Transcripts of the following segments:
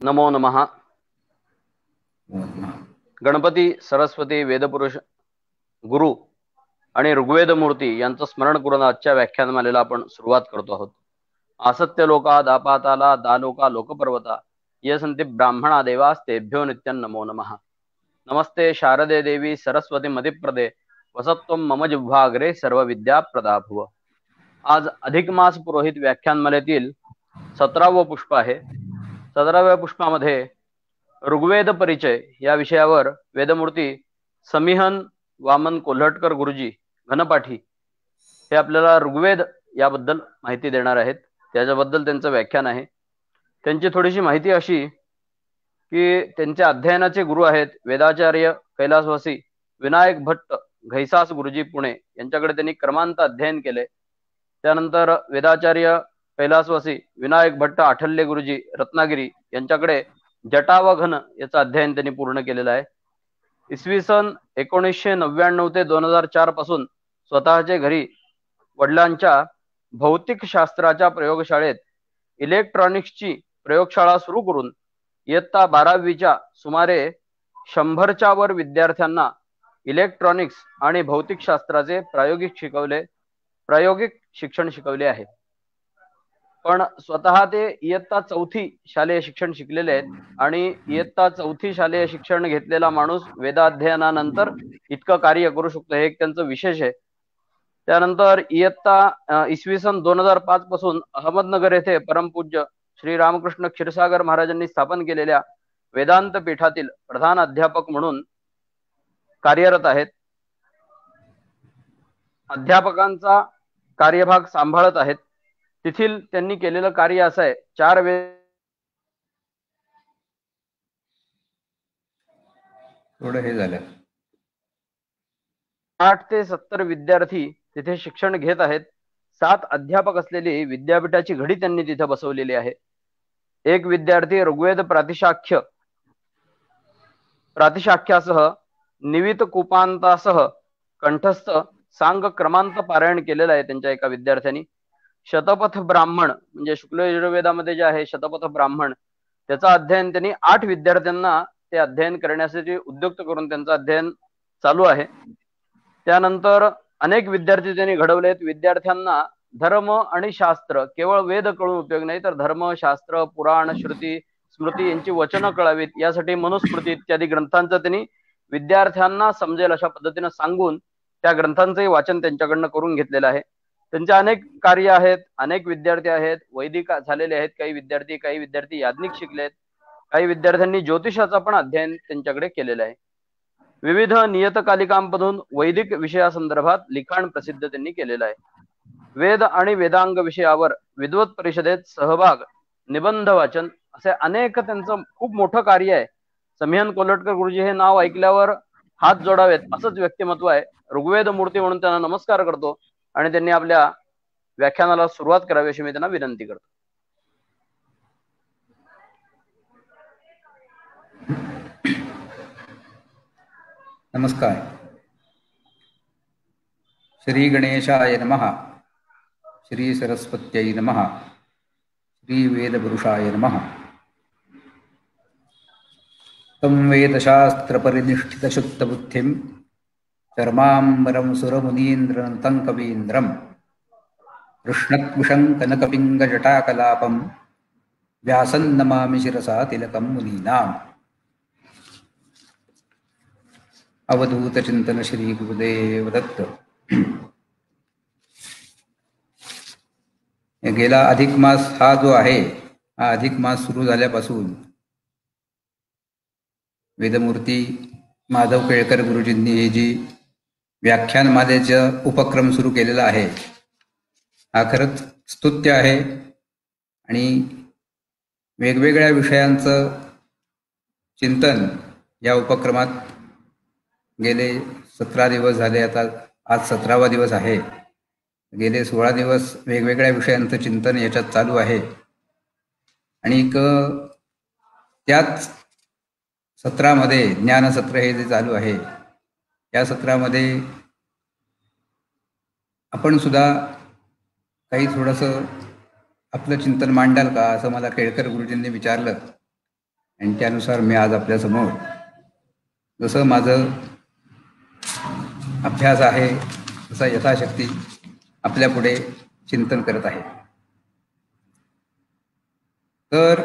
नमो नमः. गणपती, सरस्वती, वेदपुरुष, गुरु आणि ऋग्वेद मूर्ती यांचं स्मरण करून आजच्या व्याख्यानमालेला आपण सुरुवात करतो आहोत. असत्य लोका दापाताला दालोका लोकपर्वता ये संती ब्राह्मणा देवास्तेभ्यो नित्यं नमो नमः. नमस्ते शारदे देवी सरस्वती मतिप्रदे वसत्वं मम जिह्वाग्रे सर्व विद्या प्रदा भुव. आज अधिक मास पुरोहित व्याख्यानमालेतील 17वं पुष्प आहे. 17व्या पुष्पामध्ये ऋग्वेद परिचय या विषयावर वेदमूर्ती समिहन वामन कोल्हटकर गुरुजी घनपाठी हे आपल्याला ऋग्वेद याबद्दल माहिती देणार आहेत. त्याच्याबद्दल त्यांचं व्याख्यान आहे. त्यांची थोडीशी माहिती अशी की त्यांच्या अध्ययनाचे गुरु आहेत वेदाचार्य कैलासवासी विनायक भट्ट घैसास गुरुजी पुणे यांच्याकडे त्यांनी क्रमांत अध्ययन केले. त्यानंतर वेदाचार्य कैलासवासी विनायक भट्ट आठल्ले गुरुजी रत्नागिरी यांच्याकडे जटावघन याचं अध्ययन त्यांनी पूर्ण केलेलं आहे. इसवी सन 1999 ते 2004 पासून स्वतःच्या घरी वडिलांच्या भौतिक शास्त्राच्या प्रयोगशाळेत इलेक्ट्रॉनिक्सची प्रयोगशाळा सुरू करून इयत्ता 12वीच्या सुमारे 100च्या वर विद्यार्थ्यांना इलेक्ट्रॉनिक्स आणि भौतिक शास्त्राचे प्रायोगिक शिक्षण शिकवले आहे. पण स्वतः ते इयत्ता 4थी शालेय शिक्षण शिकलेले आहेत आणि इयत्ता 4थी शालेय शिक्षण घेतलेला माणूस वेदाध्ययनानंतर इतकं कार्य करू शकतो हे एक त्यांचं विशेष आहे. त्यानंतर इयत्ता इसवी सन 2005 पासून अहमदनगर येथे परमपूज्य श्री रामकृष्ण क्षीरसागर महाराजांनी स्थापन केलेल्या वेदांत पीठातील प्रधान अध्यापक म्हणून कार्यरत आहेत. अध्यापकांचा कार्यभाग सांभाळत आहेत. तेथील त्यांनी केलेलं कार्य असं आहे, 4 थोडं हे झालं 8 ते 70 विद्यार्थी तिथे शिक्षण घेत आहेत. 7 अध्यापक असलेली विद्यापीठाची घडी त्यांनी तिथे बसवलेली आहे. एक विद्यार्थी ऋग्वेद प्रातिशाख्यासह निवित कुपांतासह कंठस्थ सांग क्रमांत पारायण केलेला आहे त्यांच्या एका विद्यार्थ्यांनी. शतपथ ब्राह्मण म्हणजे शुक्ल यजुर्वेदामध्ये जे आहे शतपथ ब्राह्मण त्याचं अध्ययन त्यांनी 8 विद्यार्थ्यांना ते अध्ययन करण्यासाठी उद्युक्त करून त्यांचं अध्ययन चालू आहे. त्यानंतर अनेक विद्यार्थी त्यांनी घडवलेत. विद्यार्थ्यांना धर्म आणि शास्त्र केवळ वेद कळून उपयोग नाही तर धर्म शास्त्र पुराण श्रुती स्मृती यांची वचनं कळावीत यासाठी मनुस्मृती इत्यादी ग्रंथांचं त्यांनी विद्यार्थ्यांना समजेल अशा पद्धतीने सांगून त्या ग्रंथांचंही वाचन त्यांच्याकडनं करून घेतलेलं आहे. त्यांचे अनेक कार्य आहेत. अनेक विद्यार्थी आहेत वैदिक झालेले आहेत. काही विद्यार्थी याज्ञिक शिकलेत. काही विद्यार्थ्यांनी ज्योतिषाचा पण अध्ययन त्यांच्याकडे केलेलं आहे. विविध नियतकालिकांमधून वैदिक विषयासंदर्भात लिखाण प्रसिद्ध त्यांनी केलेलं आहे. वेद आणि वेदांग विषयावर विद्वत परिषदेत सहभाग निबंध वाचन असे अनेक त्यांचं खूप मोठं कार्य आहे. समिहन कोल्हटकर गुरुजी हे नाव ऐकल्यावर हात जोडावेत असंच व्यक्तिमत्व आहे. ऋग्वेद मूर्ती म्हणून त्यांना नमस्कार करतो आणि त्यांनी आपल्या व्याख्यानाला सुरुवात करावी अशी मी त्यांना विनंती करतो. नमस्कार. श्री गणेशाय नमः. श्री सरस्वत्यै नमः. श्री वेदपुरुषाय नमः. तं वेदशास्त्रपरिनिष्ठितशुद्धबुद्धिं चर्माम्बरं सुरमुनीन्द्रनन्तं कवीन्द्रं कृष्णक्विशं कनकपिङ्गजटाकलापं व्यासं नमामि शिरसा तिलकं मुनीनाम्. अवधूत चिंतन श्री गुरुदेव दत्त. गेला अधिक मास हा जो आहे हा अधिक मास सुरू झाल्यापासून वेदमूर्ती माधव केळकर गुरुजींनी ही जी व्याख्यानमालेचा उपक्रम सुरू केलेला आहे हा खरंच स्तुत्य आहे. आणि वेगवेगळ्या विषयांचं चिंतन या उपक्रमात गेले 17 दिवस झाले. आता आज 17वा दिवस आहे. गेले 16 दिवस वेगवेगळ्या विषयांचं चिंतन याच्यात चालू आहे. आणि त्याच सत्रामध्ये ज्ञानसत्र हे जे चालू आहे या सत्रामध्ये आपण सुद्धा काही थोडंसं आपलं चिंतन मांडाल का, असं मला केळकर गुरुजींनी विचारलं. आणि त्यानुसार मी आज आपल्यासमोर जसं माझं अभ्यास आहे तसा यथाशक्ती आपल्यापुढे चिंतन करत आहे. तर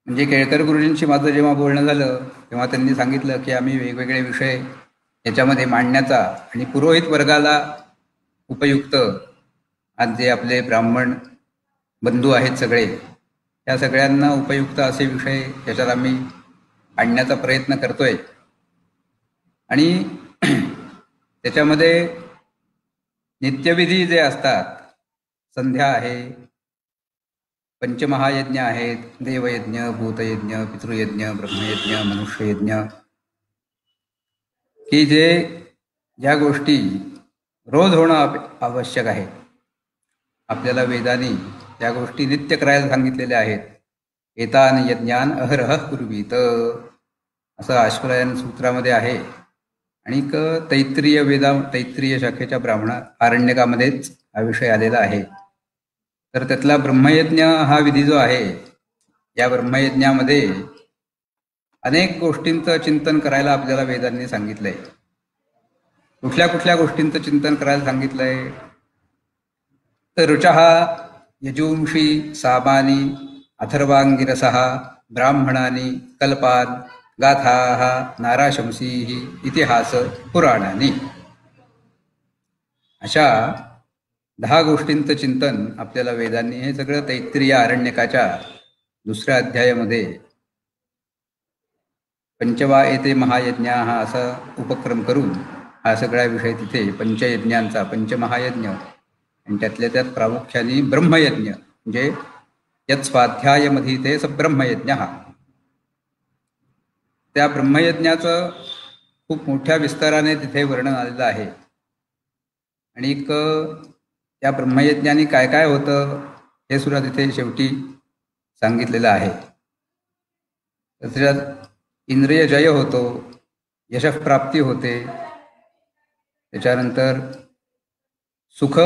म्हणजे केळकर गुरुजींशी माझं जेव्हा बोलणं झालं तेव्हा त्यांनी सांगितलं की आम्ही वेगवेगळे विषय याच्यामध्ये मांडण्याचा आणि पुरोहित वर्गाला उपयुक्त, आज जे आपले ब्राह्मण बंधू आहेत सगळे, त्या सगळ्यांना उपयुक्त असे विषय याच्यात आम्ही आणण्याचा प्रयत्न करतोय. आणि त्याच्यामध्ये नित्यविधी जे असतात, संध्या आहे, पंचमहायज्ञ आहेत, देवयज्ञ, भूतयज्ञ, पितृयज्ञ, ब्रह्मयज्ञ, मनुष्ययज्ञ, की जे ज्या गोष्टी रोज होणं आवश्यक आहे, आपल्याला वेदांनी त्या गोष्टी नित्य करायला सांगितलेल्या आहेत. एतान यज्ञान अहरह कुर्वीत असं आश्वलायन सूत्रामध्ये आहे. आणि तैत्रीय शाखेच्या आरण्यकामध्येच हा विषय आलेला आहे. तर त्यातला ब्रह्मयज्ञ हा विधी जो आहे, या ब्रह्मयज्ञामध्ये अनेक गोष्टींचं चिंतन करायला आपल्याला वेदांनी सांगितलंय. कुठल्या कुठल्या गोष्टींचं चिंतन करायला सांगितलंय तर ऋचः यजूंषी सामानी अथर्वांगिरसः ब्राह्मणानी कल्पान गाथाः नाराशंसीः इतिहास पुराणानी, अशा 10 गोष्टींचं चिंतन आपल्याला वेदांनी, हे सगळं तैत्तिरीय आरण्यकाच्या 2ऱ्या अध्यायामध्ये पंचवा एते महायज्ञा हा असा उपक्रम करून हा सगळा विषय तिथे पंचयज्ञांचा, पंचमहायज्ञ आणि त्यातल्या त्यात प्रामुख्याने ब्रह्मयज्ञ, म्हणजे यत् स्वाध्यायमध्ये ते स ब्रह्मयज्ञ, त्या ब्रह्मयज्ञाचं खूप मोठ्या विस्ताराने तिथे वर्णन आलेलं आहे. आणि त्या ब्रह्मयज्ञाने काय काय होतं हे सुद्धा तिथे शेवटी सांगितलेलं आहे. त्याच्यात इंद्रिय जय होतो, यशप्राप्ती होते, त्याच्यानंतर सुख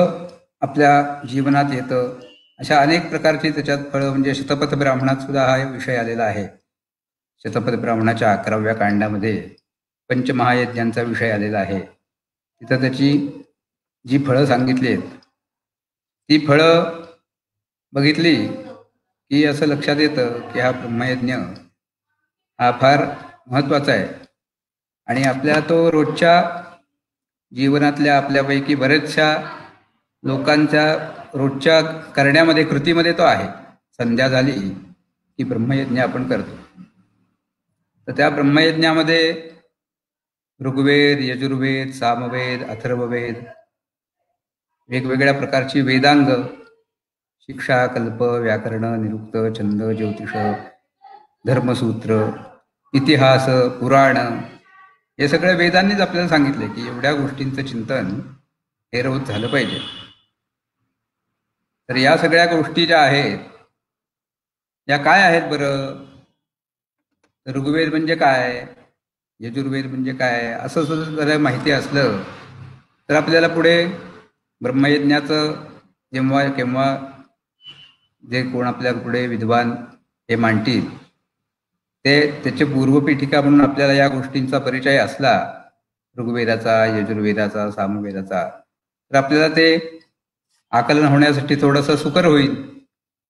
आपल्या जीवनात येतं, अशा अनेक प्रकारची त्याच्यात फळं. म्हणजे शतपथ ब्राह्मणात सुद्धा हा विषय आलेला आहे. शतपथ ब्राह्मणाच्या 11व्या कांडामध्ये पंचमहायज्ञांचा विषय आलेला आहे. तिथं त्याची जी फळं सांगितली आहेत, ती फळं बघितली की असं लक्षात येतं की हा ब्रह्मयज्ञ हा फार महत्त्वाचा आहे. आणि आपल्या तो रोजच्या जीवनातल्या आपल्यापैकी बरेचशा लोकांच्या रोजच्या करण्यामध्ये, कृतीमध्ये तो आहे. संध्या झाली की ब्रह्मयज्ञ आपण करतो. तर त्या ब्रह्मयज्ञामध्ये ऋग्वेद, यजुर्वेद, सामवेद, अथर्ववेद, वेगवेगळ्या प्रकारची वेदांग, शिक्षा, कल्प, व्याकरण, निरुक्त, छंद, ज्योतिष, धर्मसूत्र, इतिहास, पुराण, हे सगळ्या वेदांनीच आपल्याला सांगितले की एवढ्या गोष्टींचं चिंतन हे रोज झालं पाहिजे. तर या सगळ्या गोष्टी ज्या आहेत या काय आहेत बरं? ऋग्वेद म्हणजे काय, यजुर्वेद म्हणजे काय, असं सुद्धा जर माहिती असलं तर आपल्याला पुढे ब्रह्मयज्ञाचं जेव्हा केव्हा जे कोण आपल्या पुढे विद्वान हे मांडतील ते त्याचे पूर्वपीठिका म्हणून आपल्याला या गोष्टींचा परिचय असला, ऋग्वेदाचा, यजुर्वेदाचा, सामवेदाचा, तर आपल्याला ते आकलन होण्यासाठी थोडंसं सुकर होईल.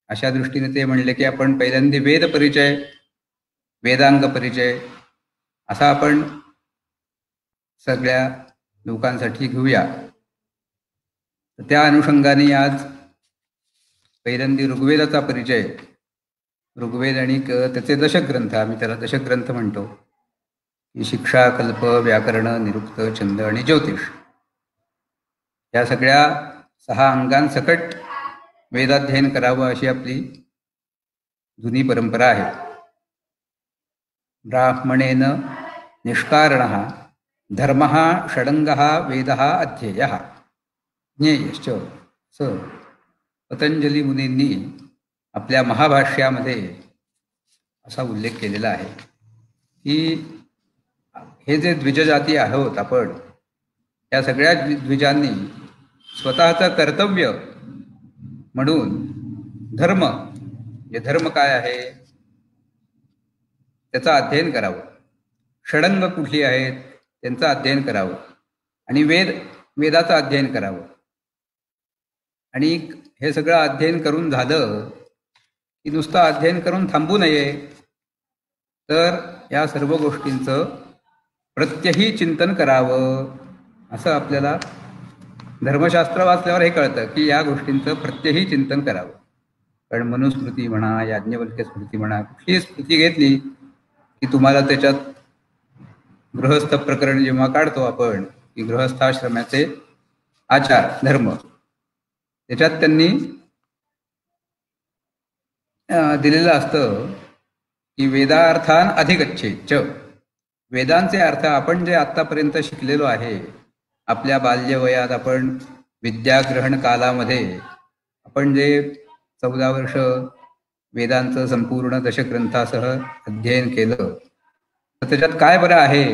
अशा दृष्टीने ते म्हणले की आपण पहिल्यांदा वेद परिचय, वेदांग परिचय असा आपण सगळ्या लोकांसाठी घेऊया. तर त्या अनुषंगाने आज पहिल्यांदा ऋग्वेदाचा परिचय, ऋग्वेद आणि त्याचे दशग्रंथ, आम्ही त्याला दशग्रंथ म्हणतो, की शिक्षा, कल्प, व्याकरण, निरुक्त, छंद आणि ज्योतिष, या सगळ्या 6 अंगांसकट वेदाध्ययन करावं अशी आपली जुनी परंपरा आहे. ब्राह्मणेन निष्कारणः धर्मः षडंगः वेदः अध्येयः ज्ञेयश्च, असं पतंजली मुनींनी आपल्या महाभाष्यामध्ये असा उल्लेख केलेला आहे की हे जे द्विजजाती आहोत आपण, या सगळ्या द्विजांनी स्वतःचं कर्तव्य म्हणून धर्म म्हणजे धर्म काय आहे त्याचं अध्ययन करावं, षडंग कुठली आहेत त्यांचं अध्ययन करावं, आणि वेदाचं अध्ययन करावं. आणि हे सगळं अध्ययन करून झालं की नुसतं अध्ययन करून थांबू नये, तर या सर्व गोष्टींचं प्रत्यही चिंतन करावं. असं आपल्याला धर्मशास्त्र वाचल्यावर हे कळतं की या गोष्टींचं प्रत्यही चिंतन करावं. कारण मनुस्मृती म्हणा, याज्ञवल्क्य स्मृती म्हणा, कुठलीही स्मृती घेतली की तुम्हाला त्याच्यात गृहस्थ प्रकरण जेव्हा काढतो आपण की गृहस्थाश्रमाचे आचार धर्म, त्याच्यात त्यांनी दिलेलं असतं की वेदार्थान अधिगच्छेच. वेदांचे अर्थ आपण जे आत्तापर्यंत शिकलेलो आहे, आपल्या बाल्यवयात आपण विद्याग्रहण कालामध्ये आपण जे 14 वर्ष वेदांचं संपूर्ण दशग्रंथासह अध्ययन केलं, तर त्याच्यात काय बरं आहे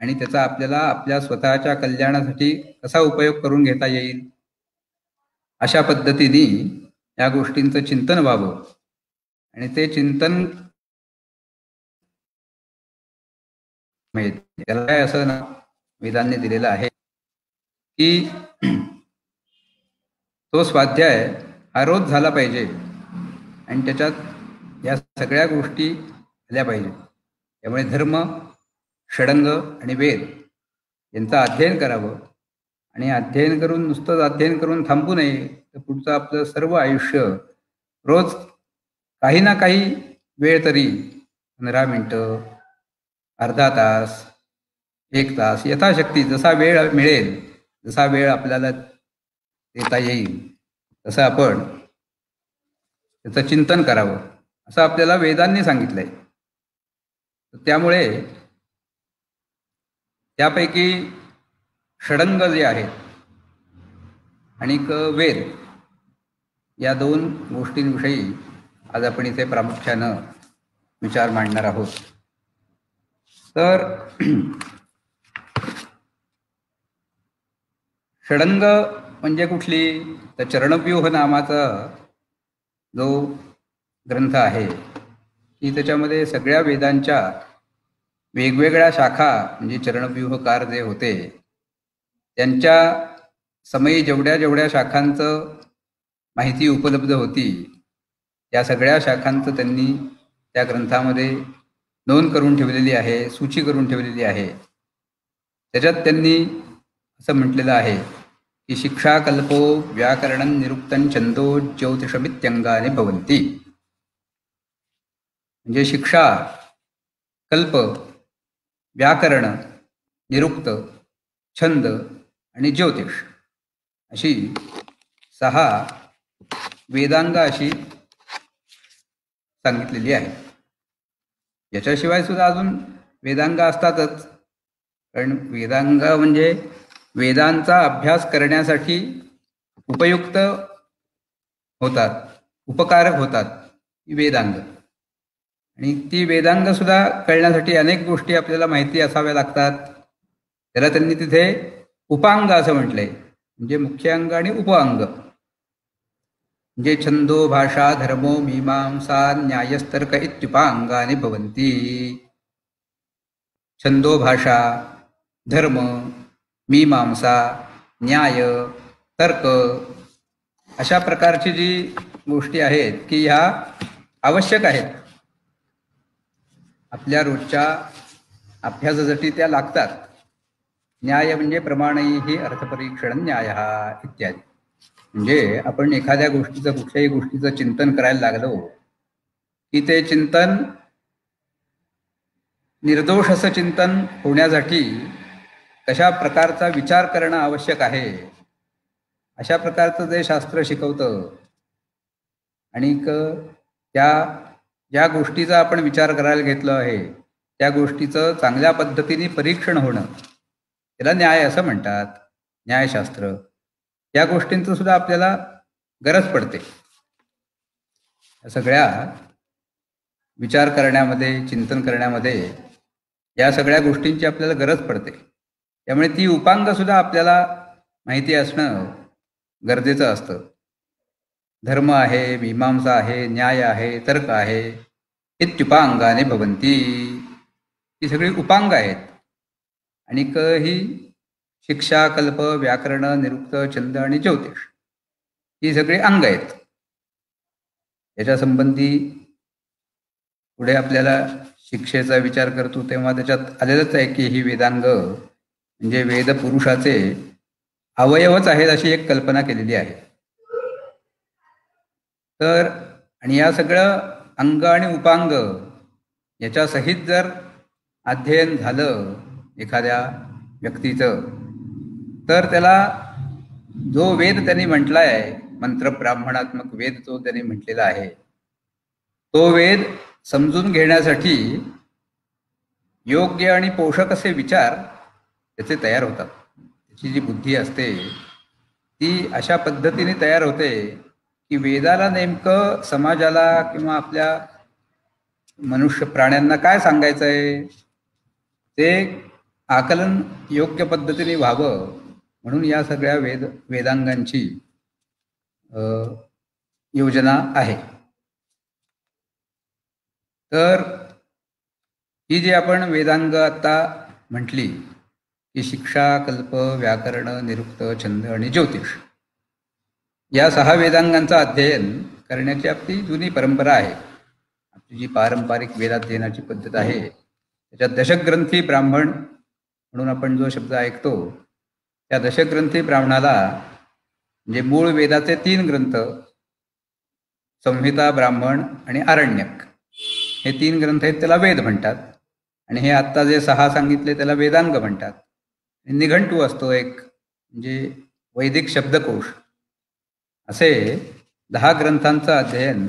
आणि त्याचा आपल्याला आपल्या स्वतःच्या कल्याणासाठी कसा उपयोग करून घेता येईल, अशा पद्धतीने या गोष्टींचं चिंतन व्हावं. आणि ते चिंतन त्याला काय असं ना वेदांनी दिलेलं आहे की तो स्वाध्याय हा रोज झाला पाहिजे आणि त्याच्यात या सगळ्या गोष्टी झाल्या पाहिजे. त्यामुळे धर्म, षडंग आणि वेद यांचं अध्ययन करावं. आणि अध्ययन करून नुसतंच अध्ययन करून थांबू नये, तर पुढचं आपलं सर्व आयुष्य रोज काही ना काही वेळ तरी 15 मिनिटं, अर्धा तास, 1 तास, यथाशक्ती जसा वेळ मिळेल, जसा वेळ आपल्याला देता येईल तसं आपण त्याचं चिंतन करावं, असं आपल्याला वेदांनी सांगितलंय. त्यामुळे त्यापैकी षडंग जे आहेत आणि वेद या 2 गोष्टींविषयी आज आपण इथे प्रामुख्यानं विचार मांडणार आहोत. तर षडंग म्हणजे कुठली, तर चरणव्यूह नामाचा जो ग्रंथ आहे की त्याच्यामध्ये सगळ्या वेदांच्या वेगवेगळ्या शाखा म्हणजे चरणव्यूहकार जे होते त्यांच्या समयी जेवढ्या शाखांचं माहिती उपलब्ध होती त्या सगळ्या शाखांचं त्यांनी त्या ग्रंथामध्ये नोंद करून ठेवलेली आहे, सूची करून ठेवलेली आहे. त्याच्यात त्यांनी असं म्हटलेलं आहे की शिक्षा कल्पो व्याकरणं निरुक्तं छंदो ज्योतिषमित्यंगाने भवन्ति. म्हणजे शिक्षा, कल्प, व्याकरण, निरुक्त, छंद आणि ज्योतिष अशी 6 वेदांग अशी सांगितलेली आहे. याच्याशिवाय सुद्धा अजून वेदांग असतातच, कारण वेदांग म्हणजे वेदांचा अभ्यास करण्यासाठी उपयुक्त होतात, उपकारक होतात ही वेदांग. आणि ती वेदांग सुद्धा कळण्यासाठी अनेक गोष्टी आपल्याला माहिती असाव्या लागतात. त्याला त्यांनी तिथे उपांग असं म्हटलंय, म्हणजे मुख्य अंग आणि उपअंग. म्हणजे छंदो, भाषा, धर्मो, मीमांसा, न्यायस्तर्क इत्युपांगाने भवन्ति. छंदो, भाषा, धर्म, मीमांसा, न्याय, तर्क अशा प्रकारची जी गोष्टी आहेत की ह्या आवश्यक आहेत, आपल्या रोजच्या अभ्यासासाठी त्या लागतात. न्याय म्हणजे प्रमाणैः अर्थपरीक्षण न्याय इत्यादी. म्हणजे आपण एखाद्या गोष्टीचं, कुठल्याही गोष्टीचं चिंतन करायला लागलो की ते चिंतन निर्दोष असं चिंतन होण्यासाठी कशा प्रकारचा विचार करणं आवश्यक आहे, अशा प्रकारचं जे शास्त्र शिकवतं. आणि त्या ज्या गोष्टीचा आपण विचार करायला घेतलं आहे त्या गोष्टीचं चांगल्या पद्धतीने परीक्षण होणं, त्याला न्याय असं म्हणतात, न्यायशास्त्र. या गोष्टींचं सुद्धा आपल्याला गरज पडते. सगळ्या विचार करण्यामध्ये, चिंतन करण्यामध्ये या सगळ्या गोष्टींची आपल्याला गरज पडते. त्यामुळे ती उपांग सुद्धा आपल्याला माहिती असणं गरजेचं असतं. धर्म आहे, मीमांसा आहे, न्याय आहे, तर्क आहे, इत्युपांगाने भवंती. ही सगळी उपांग आहेत. आणि ही शिक्षा, कल्प, व्याकरण, निरुक्त, छंद आणि ज्योतिष ही सगळी अंग आहेत. याच्या संबंधी पुढे आपल्याला शिक्षेचा विचार करतो तेव्हा त्याच्यात आलेलंच आहे की ही वेदांग म्हणजे वेद पुरुषाचे अवयवच आहेत अशी एक कल्पना केलेली आहे. तर आणि या सगळं अंग आणि उपांग याच्या सहित जर अध्ययन झालं एखाद्या व्यक्तीचं तर त्याला जो वेद त्यांनी म्हटला आहे, मंत्र ब्राह्मणात्मक वेद जो त्यांनी म्हटलेला आहे, तो वेद समजून घेण्यासाठी योग्य आणि पोषक असे विचार त्याचे तयार होतात. त्याची जी बुद्धी असते ती अशा पद्धतीने तयार होते की वेदाला नेमकं समाजाला किंवा आपल्या मनुष्य प्राण्यांना काय सांगायचं आहे ते आकलन योग्य पद्धतीने व्हावं म्हणून या सगळ्या वेदांगांची योजना आहे. तर ही जी आपण वेदांग आता म्हटली की शिक्षा, कल्प, व्याकरण, निरुक्त, छंद आणि ज्योतिष या 6 वेदांगांचं अध्ययन करण्याची आपली जुनी परंपरा आहे. आपली जी पारंपरिक वेदाध्ययनाची पद्धत आहे त्याच्यात दशग्रंथी ब्राह्मण म्हणून आपण जो शब्द ऐकतो त्या दशग्रंथी ब्राह्मणाला म्हणजे मूळ वेदाचे 3 ग्रंथ संहिता, ब्राह्मण आणि आरण्यक हे 3 ग्रंथ आहेत त्याला वेद म्हणतात. आणि हे आत्ता जे 6 सांगितले त्याला वेदांग म्हणतात. निघंटू असतो एक म्हणजे वैदिक शब्दकोश. असे 10 ग्रंथांचं अध्ययन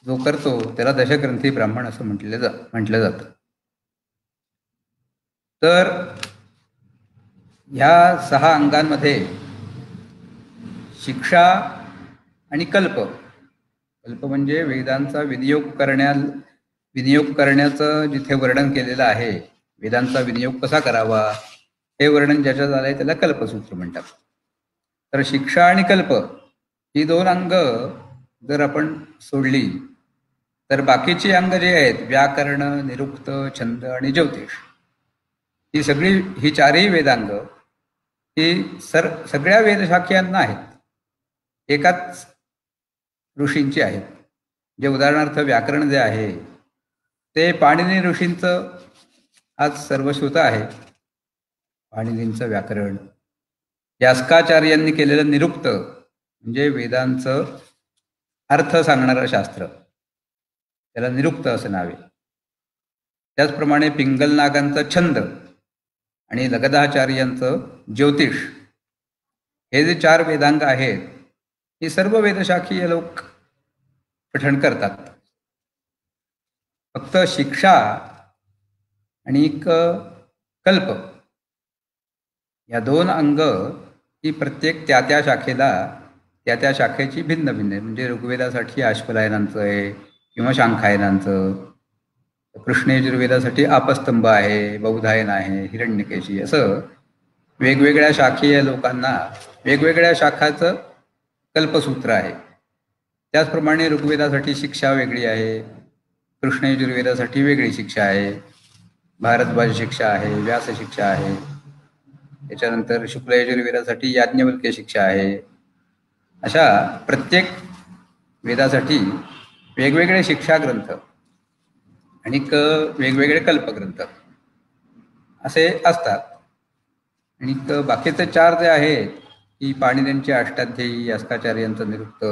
जो करतो त्याला दशग्रंथी ब्राह्मण असं म्हटलं जातं. तर ह्या 6 अंगांमध्ये शिक्षा आणि कल्प म्हणजे वेदांचा विनियोग करण्याचं जिथे वर्णन केलेलं आहे, वेदांचा विनियोग कसा करावा हे वर्णन ज्याच्यात आलंय त्याला कल्पसूत्र म्हणतात. तर शिक्षा आणि कल्प ही 2 अंग जर आपण सोडली तर बाकीची अंग जे आहेत व्याकरण, निरुक्त, छंद आणि ज्योतिष ही 4ही वेदांग ही सगळ्या वेदशाख्यांना आहेत, एकाच ऋषींची आहेत. जे उदाहरणार्थ व्याकरण जे आहे ते पाणिनी ऋषींचं आज सर्वश्रुत आहे. पाणिनींचं व्याकरण, यास्काचार्यांनी केलेलं निरुक्त म्हणजे वेदांचं अर्थ सांगणारं शास्त्र त्याला निरुक्त असं नाव आहे. त्याचप्रमाणे पिंगलनागांचा छंद आणि लगदाचार्यांचं ज्योतिष हे जे 4 वेदांग आहेत ही सर्व वेदशाखीय लोक पठण करतात. फक्त शिक्षा आणि कल्प या 2 अंग ही प्रत्येक त्या शाखेला त्या शाखेची भिन्न भिन्न म्हणजे ऋग्वेदासाठी अश्वलायनांचं आहे किंवा शांखायनांचं, कृष्णयजुर्वेदासाठी आपस्तंभ आहे, बौधायन आहे, हिरण्यकेशी, असं वेगवेगळ्या शाखीय लोकांना वेगवेगळ्या शाखाचं कल्पसूत्र आहे. त्याचप्रमाणे ऋग्वेदासाठी शिक्षा वेगळी आहे, कृष्णयजुर्वेदासाठी वेगळी शिक्षा आहे, भारद्वाज शिक्षा आहे, व्यास शिक्षा आहे, त्याच्यानंतर शुक्लयजुर्वेदासाठी याज्ञवल्क्य शिक्षा आहे. अशा प्रत्येक वेदासाठी वेगवेगळे शिक्षा ग्रंथ आणि वेगवेगळे कल्पग्रंथ असे असतात. आणि बाकीचे 4 जे आहेत की पाणिनींचे अष्टाध्यायी, यास्काचार्यांचं निरुक्त,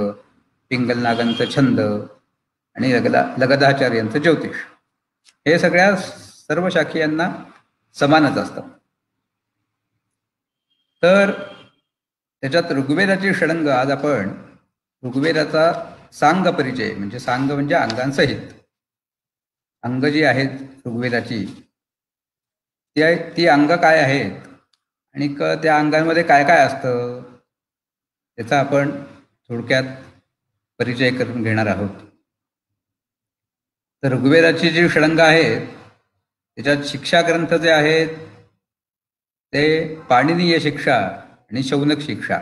पिंगलनागांचं छंद आणि लगदाचार्यांचं ज्योतिष हे सगळ्या सर्व शाखीयांना समानच असतात. तर त्याच्यात ऋग्वेदाची षडंग आज आपण ऋग्वेदाचा सांग परिचय म्हणजे सांग म्हणजे अंगांसहित अंग जी आहेत ऋग्वेदाची ती अंग काय आहेत आणि त्या अंगांमध्ये काय काय असतं त्याचा आपण थोडक्यात परिचय करून घेणार आहोत. तर ऋग्वेदाची जी षडंग आहेत त्याच्यात शिक्षा ग्रंथ जे आहेत ते पाणिनीय शिक्षा आणि शौनक शिक्षा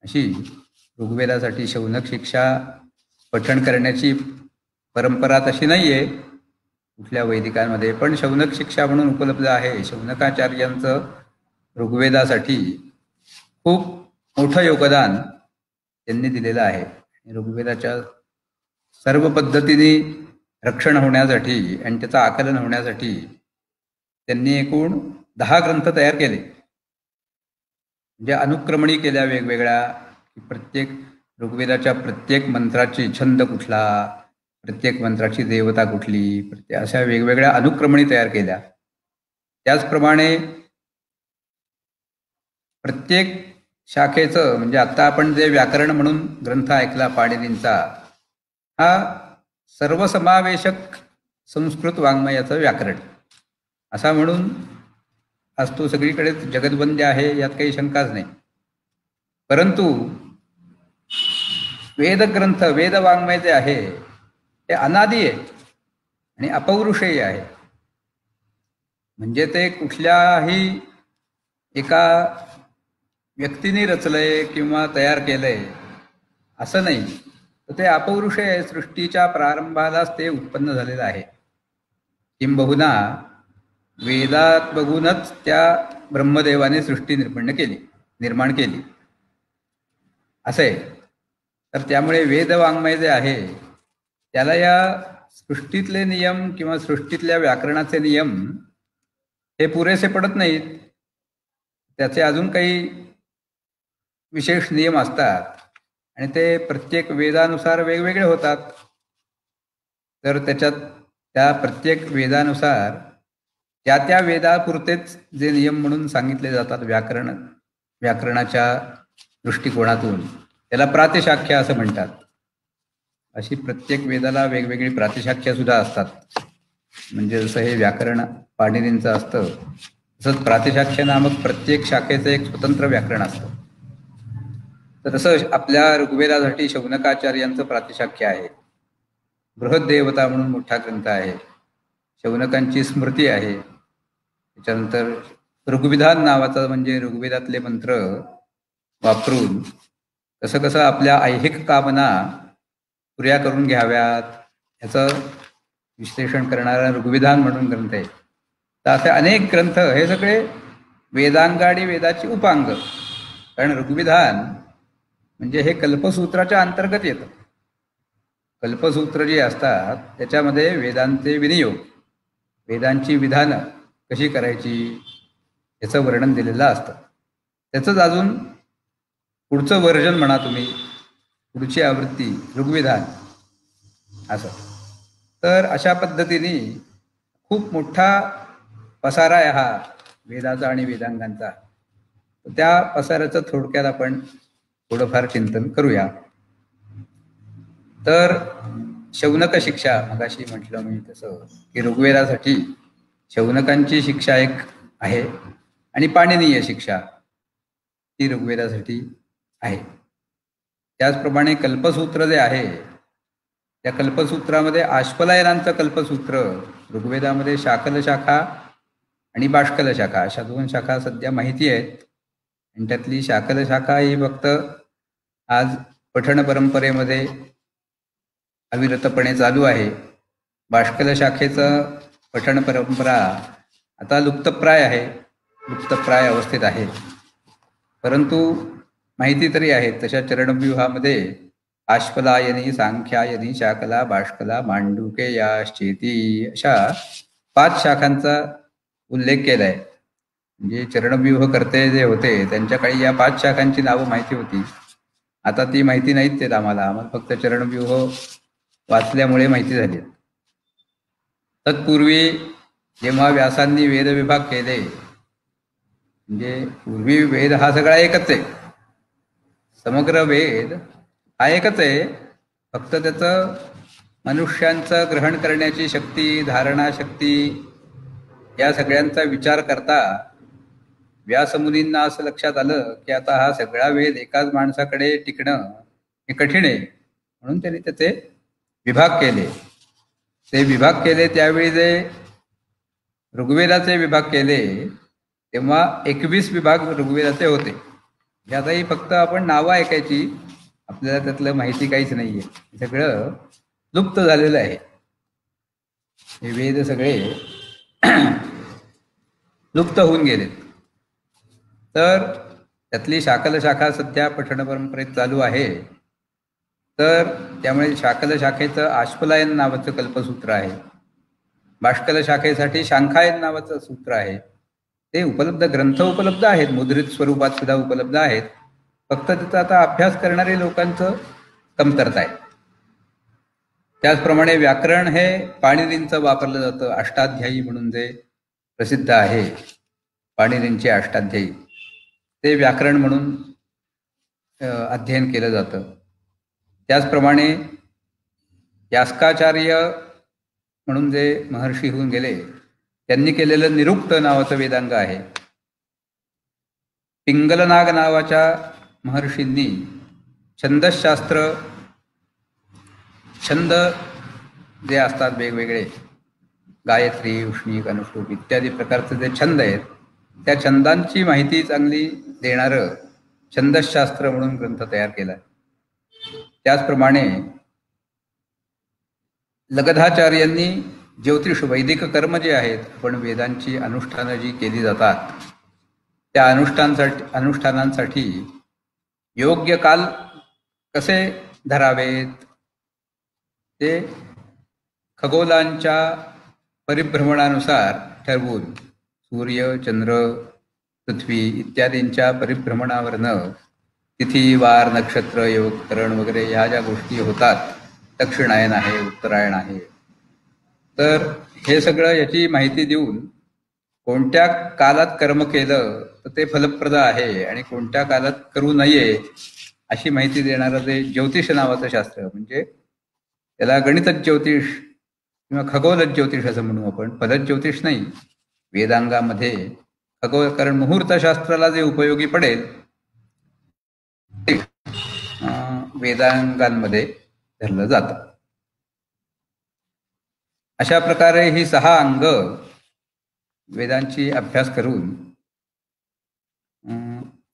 अशी ऋग्वेदासाठी शौनक शिक्षा पठण करण्याची परंपरा तशी नाही आहे कुठल्या वैदिकांमध्ये, पण शौनक शिक्षा म्हणून उपलब्ध आहे. शौनकाचार्यांचं ऋग्वेदासाठी खूप मोठं योगदान त्यांनी दिलेलं आहे. ऋग्वेदाच्या सर्व पद्धतीने रक्षण होण्यासाठी आणि त्याचं आकलन होण्यासाठी त्यांनी एकूण 10 ग्रंथ तयार केले. म्हणजे अनुक्रमणी केल्या वेगवेगळ्या, प्रत्येक ऋग्वेदाच्या प्रत्येक मंत्राची छंद कुठला, प्रत्येक मंत्राची देवता कुठली, अशा वेगवेगळ्या अनुक्रमणी तयार केल्या. त्याचप्रमाणे प्रत्येक शाखेचं, म्हणजे आता आपण जे व्याकरण म्हणून ग्रंथ ऐकला पाणिनींचा, हा सर्वसमावेशक संस्कृत वाङ्मयाचं व्याकरण असा म्हणून आज तो सगळीकडे जगदवंद्य आहे, यात काही शंकाच नाही. परंतु वेदग्रंथ, वेदवाङ्मय जे आहे ते अनादी आहे आणि अपौरुषेय आहे. म्हणजे ते कुठल्याही एका व्यक्तीने रचलंय किंवा तयार केलंय असं नाही, तर ते अपौरुषेय आहे. सृष्टीच्या प्रारंभालाच ते उत्पन्न झालेलं आहे. किंबहुना वेदात बघूनच त्या ब्रह्मदेवाने सृष्टी निर्माण केली असं आहे. तर त्यामुळे वेदवाङ्मय जे आहे त्याला या सृष्टीतले नियम किंवा सृष्टीतल्या व्याकरणाचे नियम हे पुरेसे पडत नाहीत. त्याचे अजून काही विशेष नियम असतात आणि ते प्रत्येक वेदानुसार वेगवेगळे होतात. तर त्याच्यात त्या प्रत्येक वेदानुसार त्या वेदापुरतेच जे नियम म्हणून सांगितले जातात व्याकरणाच्या दृष्टिकोनातून, त्याला प्रातिशाख्य असं म्हणतात. अशी प्रत्येक वेदाला वेगवेगळी प्रातिशाख्य सुद्धा असतात. म्हणजे जसं हे व्याकरण पाणिनींचं असतं तसंच प्रातिशाख्य नामक प्रत्येक शाखेचं एक स्वतंत्र व्याकरण असतं. तर तसं आपल्या ऋग्वेदासाठी शौनकाचार्यांचं प्रातिशाख्य आहे. बृहद्देवता म्हणून मोठा ग्रंथ आहे. शौनकांची स्मृती आहे. त्याच्यानंतर ऋग्विधान नावाचा, म्हणजे ऋग्वेदातले मंत्र वापरून कसं आपल्या ऐहिक कामना पुऱ्या करून घ्याव्यात याचं विश्लेषण करणारा ऋग्विधान म्हणून ग्रंथ आहे. तर असे अनेक ग्रंथ, हे सगळे वेदांग आणि वेदाची उपांग. कारण ऋग्विधान म्हणजे हे कल्पसूत्राच्या अंतर्गत येतं. कल्पसूत्र जी असतात त्याच्यामध्ये वेदांचे विनियोग, वेदांची विधानं कशी करायची याचं वर्णन दिलेलं असतं. त्याचंच अजून पुढचं वर्जन म्हणा तुम्ही, पुढची आवृत्ती ऋग्विधान असं. तर अशा पद्धतीने खूप मोठा पसारा आहे हा वेदाचा आणि वेदांगांचा. त्या पसाऱ्याचं थोडक्यात आपण थोडंफार चिंतन करूया. तर शौनक शिक्षा, मगाशी म्हटलं मी तसं की ऋग्वेदासाठी शौनकांची शिक्षा एक आहे आणि पाणिनीय शिक्षा ती ऋग्वेदासाठी आहे. त्याचप्रमाणे कल्पसूत्र जे आहे त्या कल्पसूत्रामध्ये आश्वलायनांचं कल्पसूत्र, ऋग्वेदामध्ये शाकल शाखा आणि बाष्कल शाखा अशा 2 शाखा सध्या माहिती आहेत. आणि त्यातली शाकल शाखा ही फक्त आज पठण परंपरेमध्ये अविरतपणे चालू आहे. बाष्कल शाखेचं पठण परंपरा आता लुप्तप्राय आहे, लुप्तप्राय अवस्थेत आहे. परंतु माहिती तरी आहे. तशा चरणव्यूहामध्ये आश्वलायनी, सांख्यायनी, शाकला, बाष्कला, मांडुके याश्चेती अशा 5 शाखांचा उल्लेख केला आहे. म्हणजे चरणव्यूह करते जे होते त्यांच्या काळी या 5 शाखांची नावं माहिती होती. आता ती माहिती नाहीत ते आम्हाला फक्त चरणव्यूह वाचल्यामुळे माहिती झाली. तत्पूर्वी जेव्हा व्यासांनी वेद विभाग केले, म्हणजे पूर्वी वेद हा सगळा एकच आहे, समग्र वेद हा एकच आहे. फक्त त्याचं मनुष्यांचं ग्रहण करण्याची शक्ती, धारणा शक्ती या सगळ्यांचा विचार करता व्यासमुनींना असं लक्षात आलं की आता हा सगळा वेद एकाच माणसाकडे टिकणं हे कठीण आहे. म्हणून त्यांनी त्याचे विभाग केले. ते विभाग केले त्यावेळी जे ऋग्वेदाचे विभाग केले तेव्हा 21 विभाग ऋग्वेदाचे होते. यातही फक्त आपण नावं ऐकायची, आपल्याला त्यातलं माहिती काहीच नाहीये, सगळं लुप्त झालेलं आहे. हे वेद सगळे लुप्त होऊन गेले. तर त्यातली शाकल शाखा सध्या पठण परंपरेत चालू आहे. तर त्यामुळे शाकल शाखेचं आश्वलायन नावाचं कल्पसूत्र आहे, बाष्कल शाखेसाठी शांखायन नावाचं सूत्र आहे. ते उपलब्ध, ग्रंथ उपलब्ध आहेत, मुद्रित स्वरूपात सुद्धा उपलब्ध आहेत. फक्त त्याचा आता अभ्यास करणारे लोकांचं कमतरता आहे. त्याचप्रमाणे व्याकरण हे पाणिनींचं वापरलं जातं. अष्टाध्यायी म्हणून जे प्रसिद्ध आहे, पाणिनींचे अष्टाध्यायी, ते व्याकरण म्हणून अध्ययन केलं जातं. त्याचप्रमाणे यास्काचार्य म्हणून जे महर्षी होऊन गेले, त्यांनी केलेलं निरुक्त नावाचं वेदांग आहे. पिंगलनाग नावाच्या महर्षींनी छंदशास्त्र, छंद जे असतात वेगवेगळे, गायत्री, उष्णिक, अनुष्टुप इत्यादी प्रकारचे जे छंद आहेत, त्या छंदांची माहिती चांगली देणारं छंदशास्त्र म्हणून ग्रंथ तयार केला. त्याचप्रमाणे लगधाचार्यांनी ज्योतिष, वैदिक कर्म जे आहेत, पण वेदांची अनुष्ठानं जी केली जातात, त्या अनुष्ठानांसाठी योग्य काल कसे धरावेत ते खगोलांच्या परिभ्रमणानुसार ठरवून, सूर्य, चंद्र, पृथ्वी इत्यादींच्या परिभ्रमणावरनं तिथी, वार, नक्षत्र, योग, करण वगैरे ह्या ज्या गोष्टी होतात, दक्षिणायन आहे, उत्तरायण आहे, तर हे सगळं याची माहिती देऊन कोणत्या कालात कर्म केलं तर ते फलप्रद आहे आणि कोणत्या कालात करू नये अशी माहिती देणारं जे ज्योतिष नावाचं शास्त्र, म्हणजे त्याला गणित ज्योतिष किंवा खगोल ज्योतिष असं म्हणू आपण, फलत ज्योतिष नाही. वेदांगामध्ये खगोल, कारण मुहूर्तशास्त्राला जे उपयोगी पडेल ते वेदांगांमध्ये धरलं जातं. अशा प्रकारे ही 6 अंग वेदांची अभ्यास करून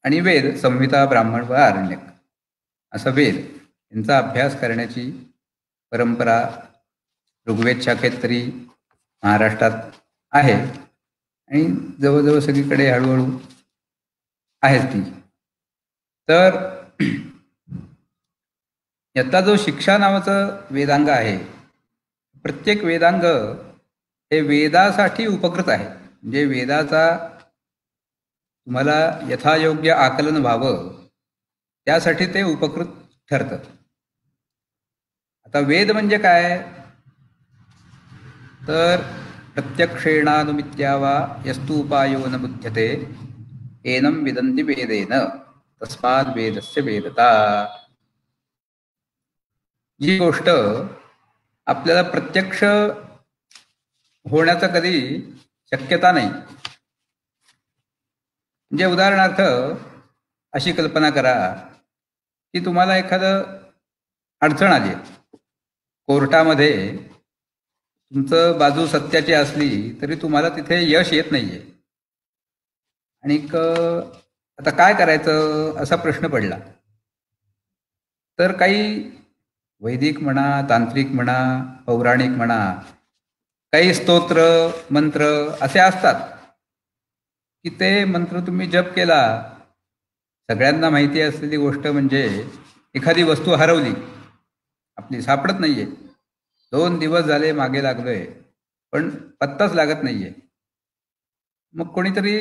आणि वेद, संहिता, ब्राह्मण व आरण्यक असं वेद यांचा अभ्यास करण्याची परंपरा ऋग्वेद शाखेत तरी महाराष्ट्रात आहे आणि जवळजवळ सगळीकडे हळूहळू आहेच ती. तर यातला जो शिक्षा नावाचं वेदांग आहे, प्रत्येक वेदांग हे वेदासाठी उपकृत आहे, म्हणजे वेदाचा तुम्हाला यथायोग्य आकलन व्हावं त्यासाठी ते उपकृत ठरतं. आता वेद म्हणजे काय, तर प्रत्यक्षेणानुमित्या वा यस्तु उपायो न बुध्यते एनं विदन्ति वेदेन तस्माद् वेदस्य वेदता. जी गोष्ट आपल्याला प्रत्यक्ष होण्याचा कधी शक्यता नाही, म्हणजे उदाहरणार्थ अशी कल्पना करा की तुम्हाला एखादं अडचण आली, कोर्टामध्ये तुमचं बाजू सत्याची असली तरी तुम्हाला तिथे यश येत नाहीये आणि आता काय करायचं असा प्रश्न पडला. तर काही वैदिक म्हणा, तांत्रिक म्हणा, पौराणिक म्हणा, काही स्तोत्र, मंत्र असे असतात की ते मंत्र तुम्ही जप केला. सगळ्यांना माहिती असलेली गोष्ट म्हणजे एखादी वस्तू हरवली, आपली सापडत नाहीये, 2 दिवस झाले मागे लागलोय पण पत्ताच लागत नाहीये. मग कोणीतरी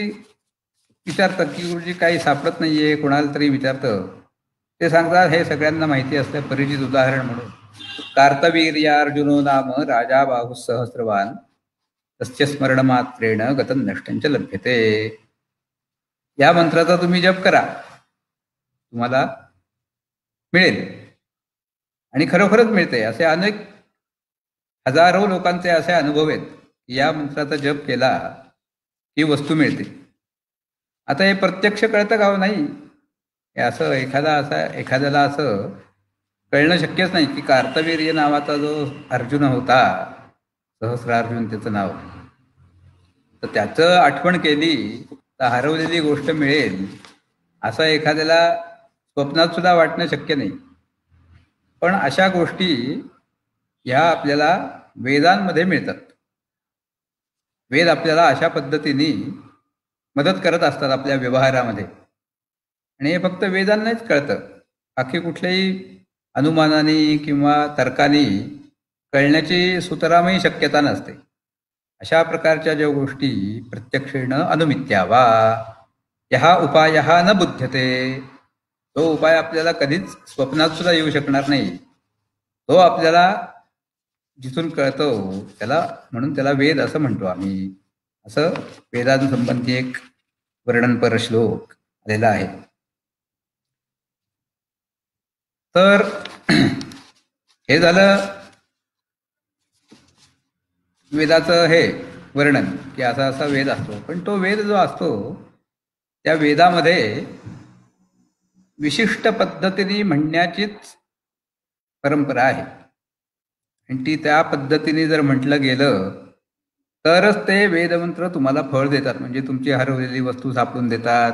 विचारतं की गुरुजी काही सापडत नाहीये, कोणाला तरी विचारतं, ते सांगतात हे सगळ्यांना माहिती असतं परिचित उदाहरण म्हणून, कार्तवीर्यार्जुनो नाम राजा बाहु सहस्रवान तस्य स्मरण मात्रेण गतं नष्टंच लभ्यते. या मंत्राचा तुम्ही जप करा, तुम्हाला मिळेल आणि खरोखरच मिळते. असे अनेक हजारो लोकांचे असे अनुभव आहेत की या मंत्राचा जप केला ही वस्तू मिळते. आता हे प्रत्यक्ष कळतं का नाही, हे असं एखाद्याला असं कळणं शक्यच नाही की कार्तवीर्य नावाचा जो अर्जुन होता, सहस्रार्जुन त्याचं नाव, तर त्याचं आठवण केली तर हरवलेली गोष्ट मिळेल असं एखाद्याला स्वप्नात सुद्धा वाटणं शक्य नाही. पण अशा गोष्टी ह्या आपल्याला वेदांमध्ये मिळतात. वेद आपल्याला अशा पद्धतीने मदत करत असतात आपल्या व्यवहारामध्ये. आणि हे फक्त वेदांनाच कळतं, बाकी कुठल्याही अनुमानाने किंवा तर्काने कळण्याची सुतरामही शक्यता नसते. अशा प्रकारच्या ज्या गोष्टी प्रत्यक्षेण अनुमित्यावा ह्या उपाय न बुध्यते, तो उपाय आपल्याला कधीच स्वप्नात सुद्धा येऊ शकणार नाही. तो आपल्याला जिथून कळतो त्याला, म्हणून त्याला वेद असं म्हणतो आम्ही. असं वेदांसंबंधी एक वर्णनपर श्लोक आलेला आहे. तर हे झालं वेदाचं हे वर्णन, की असा असा वेद असतो. पण तो वेद जो असतो त्या वेदामध्ये विशिष्ट पद्धतीने म्हणण्याचीच परंपरा आहे. आणि ती त्या पद्धतीने जर म्हटलं गेलं तरच ते वेदमंत्र तुम्हाला फळ देतात. म्हणजे तुमची हरवलेली वस्तू सापडून देतात,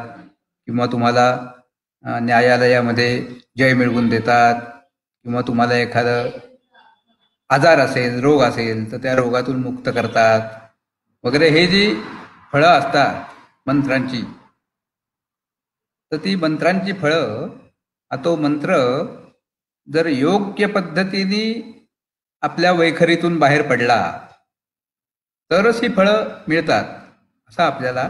किंवा तुम्हाला न्यायालयामध्ये जय मिळवून देतात, किंवा तुम्हाला एखादं आजार असेल, रोग असेल तर त्या रोगातून मुक्त करतात वगैरे. हे जी फळं असतात मंत्रांची, तर ती मंत्रांची फळं, तो मंत्र जर योग्य पद्धतीने आपल्या वैखरीतून बाहेर पडला तरच ही फळं मिळतात, असं आपल्याला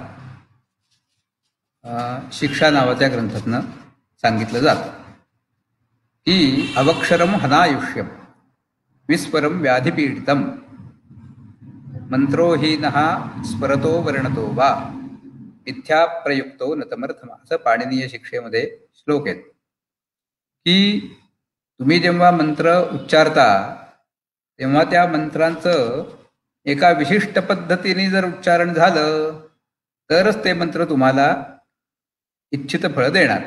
शिक्षा नावाच्या ग्रंथातनं सांगितलं जातं. की अवक्षरम हनायुष्यम विस्वरम व्याधिपीडितम मंत्रोहीनः स्मरतो वर्णतो वा मिथ्या प्रयुक्तो नतमर्थमा, असं पाणिनीय शिक्षेमध्ये श्लोक आहेत. की तुम्ही जेव्हा मंत्र उच्चारता तेव्हा त्या मंत्रांचं एका विशिष्ट पद्धतीने जर उच्चारण झालं तरच ते मंत्र तुम्हाला इच्छित फळ देणार.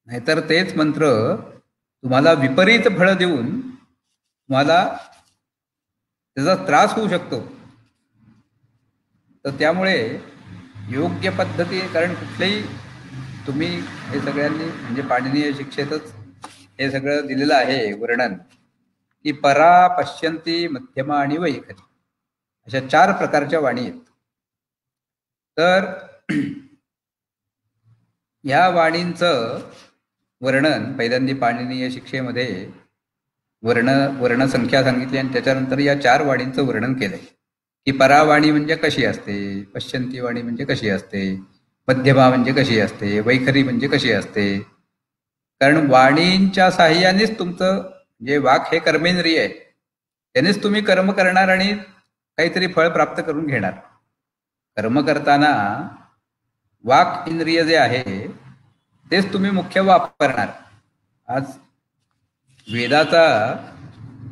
नाहीतर तेच मंत्र तुम्हाला विपरीत फळं देऊन तुम्हाला त्याचा त्रास होऊ शकतो. तर त्यामुळे योग्य पद्धती, कारण कुठलेही तुम्ही हे सगळ्यांनी म्हणजे पाणिनीय शिक्षेतच हे सगळं दिलेलं आहे वर्णन, की परा, पश्यंती, मध्यमा आणि वैखरी अशा 4 प्रकारच्या वाणी आहेत. तर ह्या वाणींचं वर्णन पहिल्यांदा पाणिनीय शिक्षेमध्ये वर्णसंख्या सांगितली आणि त्याच्यानंतर या 4 वाणींचं वर्णन केलंय. की परावाणी म्हणजे कशी असते, पश्यंती वाणी म्हणजे कशी असते, मध्यमा म्हणजे कशी असते, वैखरी म्हणजे कशी असते. कारण वाणींच्या साह्यानेच तुमचं जे वाक हे कर्मेंद्रिय आहे, त्यानेच तुम्ही कर्म करणार आणि काहीतरी फळ प्राप्त करून घेणार. कर्म करताना वाक इंद्रिय जे आहे तेच तुम्ही मुख्य वापरणार. आज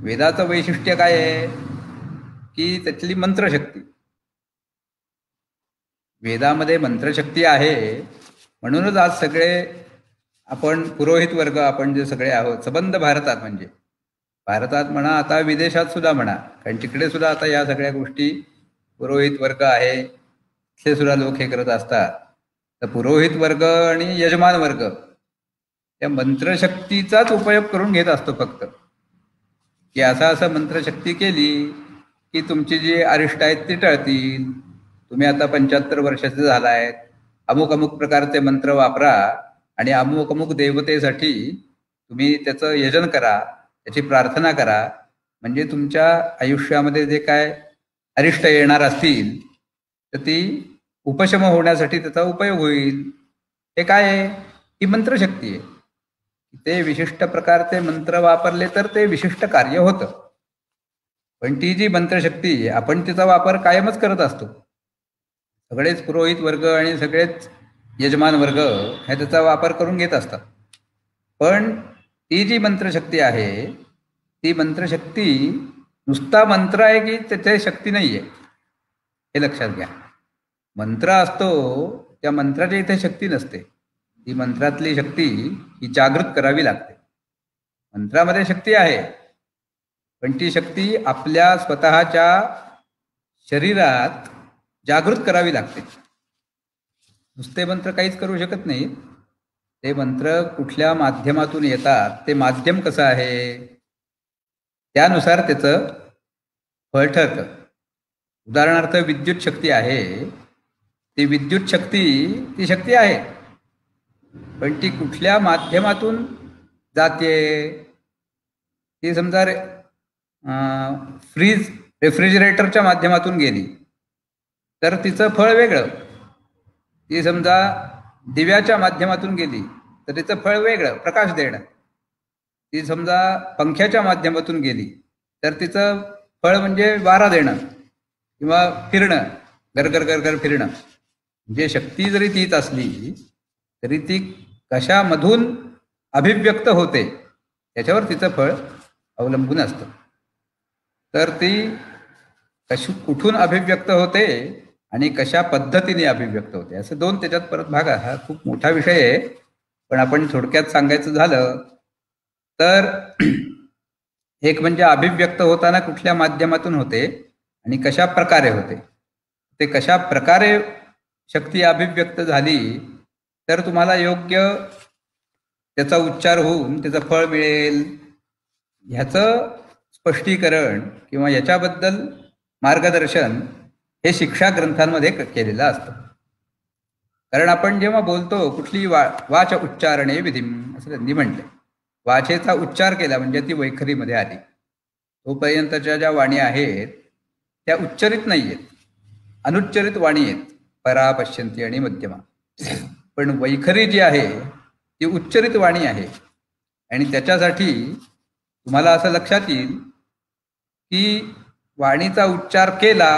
वेदाचं वैशिष्ट्य काय आहे, की त्यातली मंत्रशक्ती. वेदामध्ये मंत्रशक्ती आहे, म्हणूनच आज सगळे आपण पुरोहित वर्ग, आपण जे सगळे आहोत सबंध भारतात, म्हणजे भारतात म्हणा, आता विदेशात सुद्धा म्हणा, कारण तिकडे सुद्धा आता या सगळ्या गोष्टी पुरोहित वर्ग आहे, तिथले सुद्धा लोक हे करत असतात. तर पुरोहित वर्ग आणि यजमान वर्ग त्या मंत्रशक्तीचाच उपयोग करून घेत असतो फक्त. की असं मंत्रशक्ती केली की तुमची जी अरिष्ट आहेत ती टळतील. तुम्ही आता 75 वर्षाचे झालायत, अमुक अमुक प्रकारचे मंत्र वापरा आणि अमुक अमुक देवतेसाठी तुम्ही त्याचं यजन करा, त्याची प्रार्थना करा, म्हणजे तुमच्या आयुष्यामध्ये जे काय अरिष्ट येणार असतील तर ती उपशम होण्यासाठी त्याचा उपयोग होईल. हे काय आहे, ही मंत्रशक्ती आहे. ते विशिष्ट प्रकारचे मंत्र वापरले तर ते विशिष्ट कार्य होतं. पण ती जी मंत्रशक्ती आपण तिचा वापर कायमच करत असतो. सगळेच पुरोहित वर्ग आणि सगळेच यजमान वर्ग हे त्याचा वापर करून घेत असतात. पण ती जी मंत्रशक्ती आहे ती मंत्रशक्ती नुसता मंत्र आहे की त्याची शक्ती नाही आहे, हे लक्षात घ्या. मंत्र असतो, त्या मंत्राच्या इथे शक्ती नसते. ती मंत्रातली शक्ती ही जागृत करावी लागते. मंत्रामध्ये शक्ती आहे, पण ती शक्ती आपल्या स्वतःच्या शरीरात जागृत करावी लागते. नुसते मंत्र काहीच करू शकत नाही. ते मंत्र कुठल्या माध्यमातून येतात, ते माध्यम कसं आहे, त्यानुसार त्याचं फळ ठरतं. उदाहरणार्थ विद्युत शक्ती आहे, ती विद्युत शक्ती ती शक्ती आहे, पण ती कुठल्या माध्यमातून जाते, ती समजा रेफ्रिजरेटरच्या माध्यमातून गेली तर तिचं फळ वेगळं. ती समजा दिव्याच्या माध्यमातून गेली तर तिचं फळ वेगळं, प्रकाश देणं. ती समजा पंख्याच्या माध्यमातून गेली तर तिचं फळ म्हणजे वारा देणं किंवा फिरणं, गरगर गरगर फिरणं. म्हणजे शक्ती जरी तीच असली तरी ती कशामधून अभिव्यक्त होते त्याच्यावर तिचं फळ अवलंबून असतं. तर ती कुठून अभिव्यक्त होते आणि कशा पद्धतीने अभिव्यक्त होते, असं दोन त्याच्यात परत भाग आहे. हा खूप मोठा विषय आहे, पण आपण थोडक्यात सांगायचं झालं तर एक म्हणजे अभिव्यक्त होताना कुठल्या माध्यमातून होते आणि कशा प्रकारे होते. ते कशा प्रकारे शक्ती अभिव्यक्त झाली तर तुम्हाला योग्य त्याचा उच्चार होऊन त्याचं फळ मिळेल, ह्याचं स्पष्टीकरण किंवा याच्याबद्दल मार्गदर्शन हे शिक्षा ग्रंथांमध्ये केलेलं असतं. कारण आपण जेव्हा बोलतो कुठली वाच उच्चारणे विधिम असं त्यांनी म्हटले, वाचेचा उच्चार केला म्हणजे ती वैखरीमध्ये आली. तोपर्यंतच्या ज्या वाणी आहेत त्या उच्चरित नाही आहेत, अनुच्चरित वाणी आहेत, परा, पश्यंती आणि मध्यमा. पण वैखरी जी आहे ती उच्चरित वाणी आहे. आणि त्याच्यासाठी तुम्हाला असं लक्षात येईल की वाणीचा उच्चार केला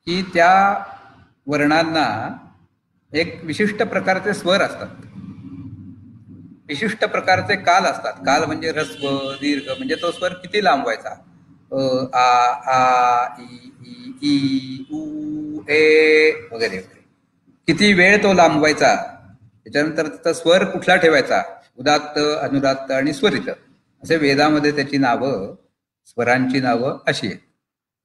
की त्या वर्णांना एक विशिष्ट प्रकारचे स्वर असतात, विशिष्ट प्रकारचे काल असतात. काल म्हणजे ह्रस्व, दीर्घ, म्हणजे तो स्वर किती लांबवायचा, आ ई उ ए वगैरे वगैरे, किती वेळ तो लांबवायचा. त्याच्यानंतर त्याचा स्वर कुठला ठेवायचा, उदात्त, अनुदात्त आणि स्वरित, असे वेदामध्ये त्याची नावं, स्वरांची नावं अशी आहेत.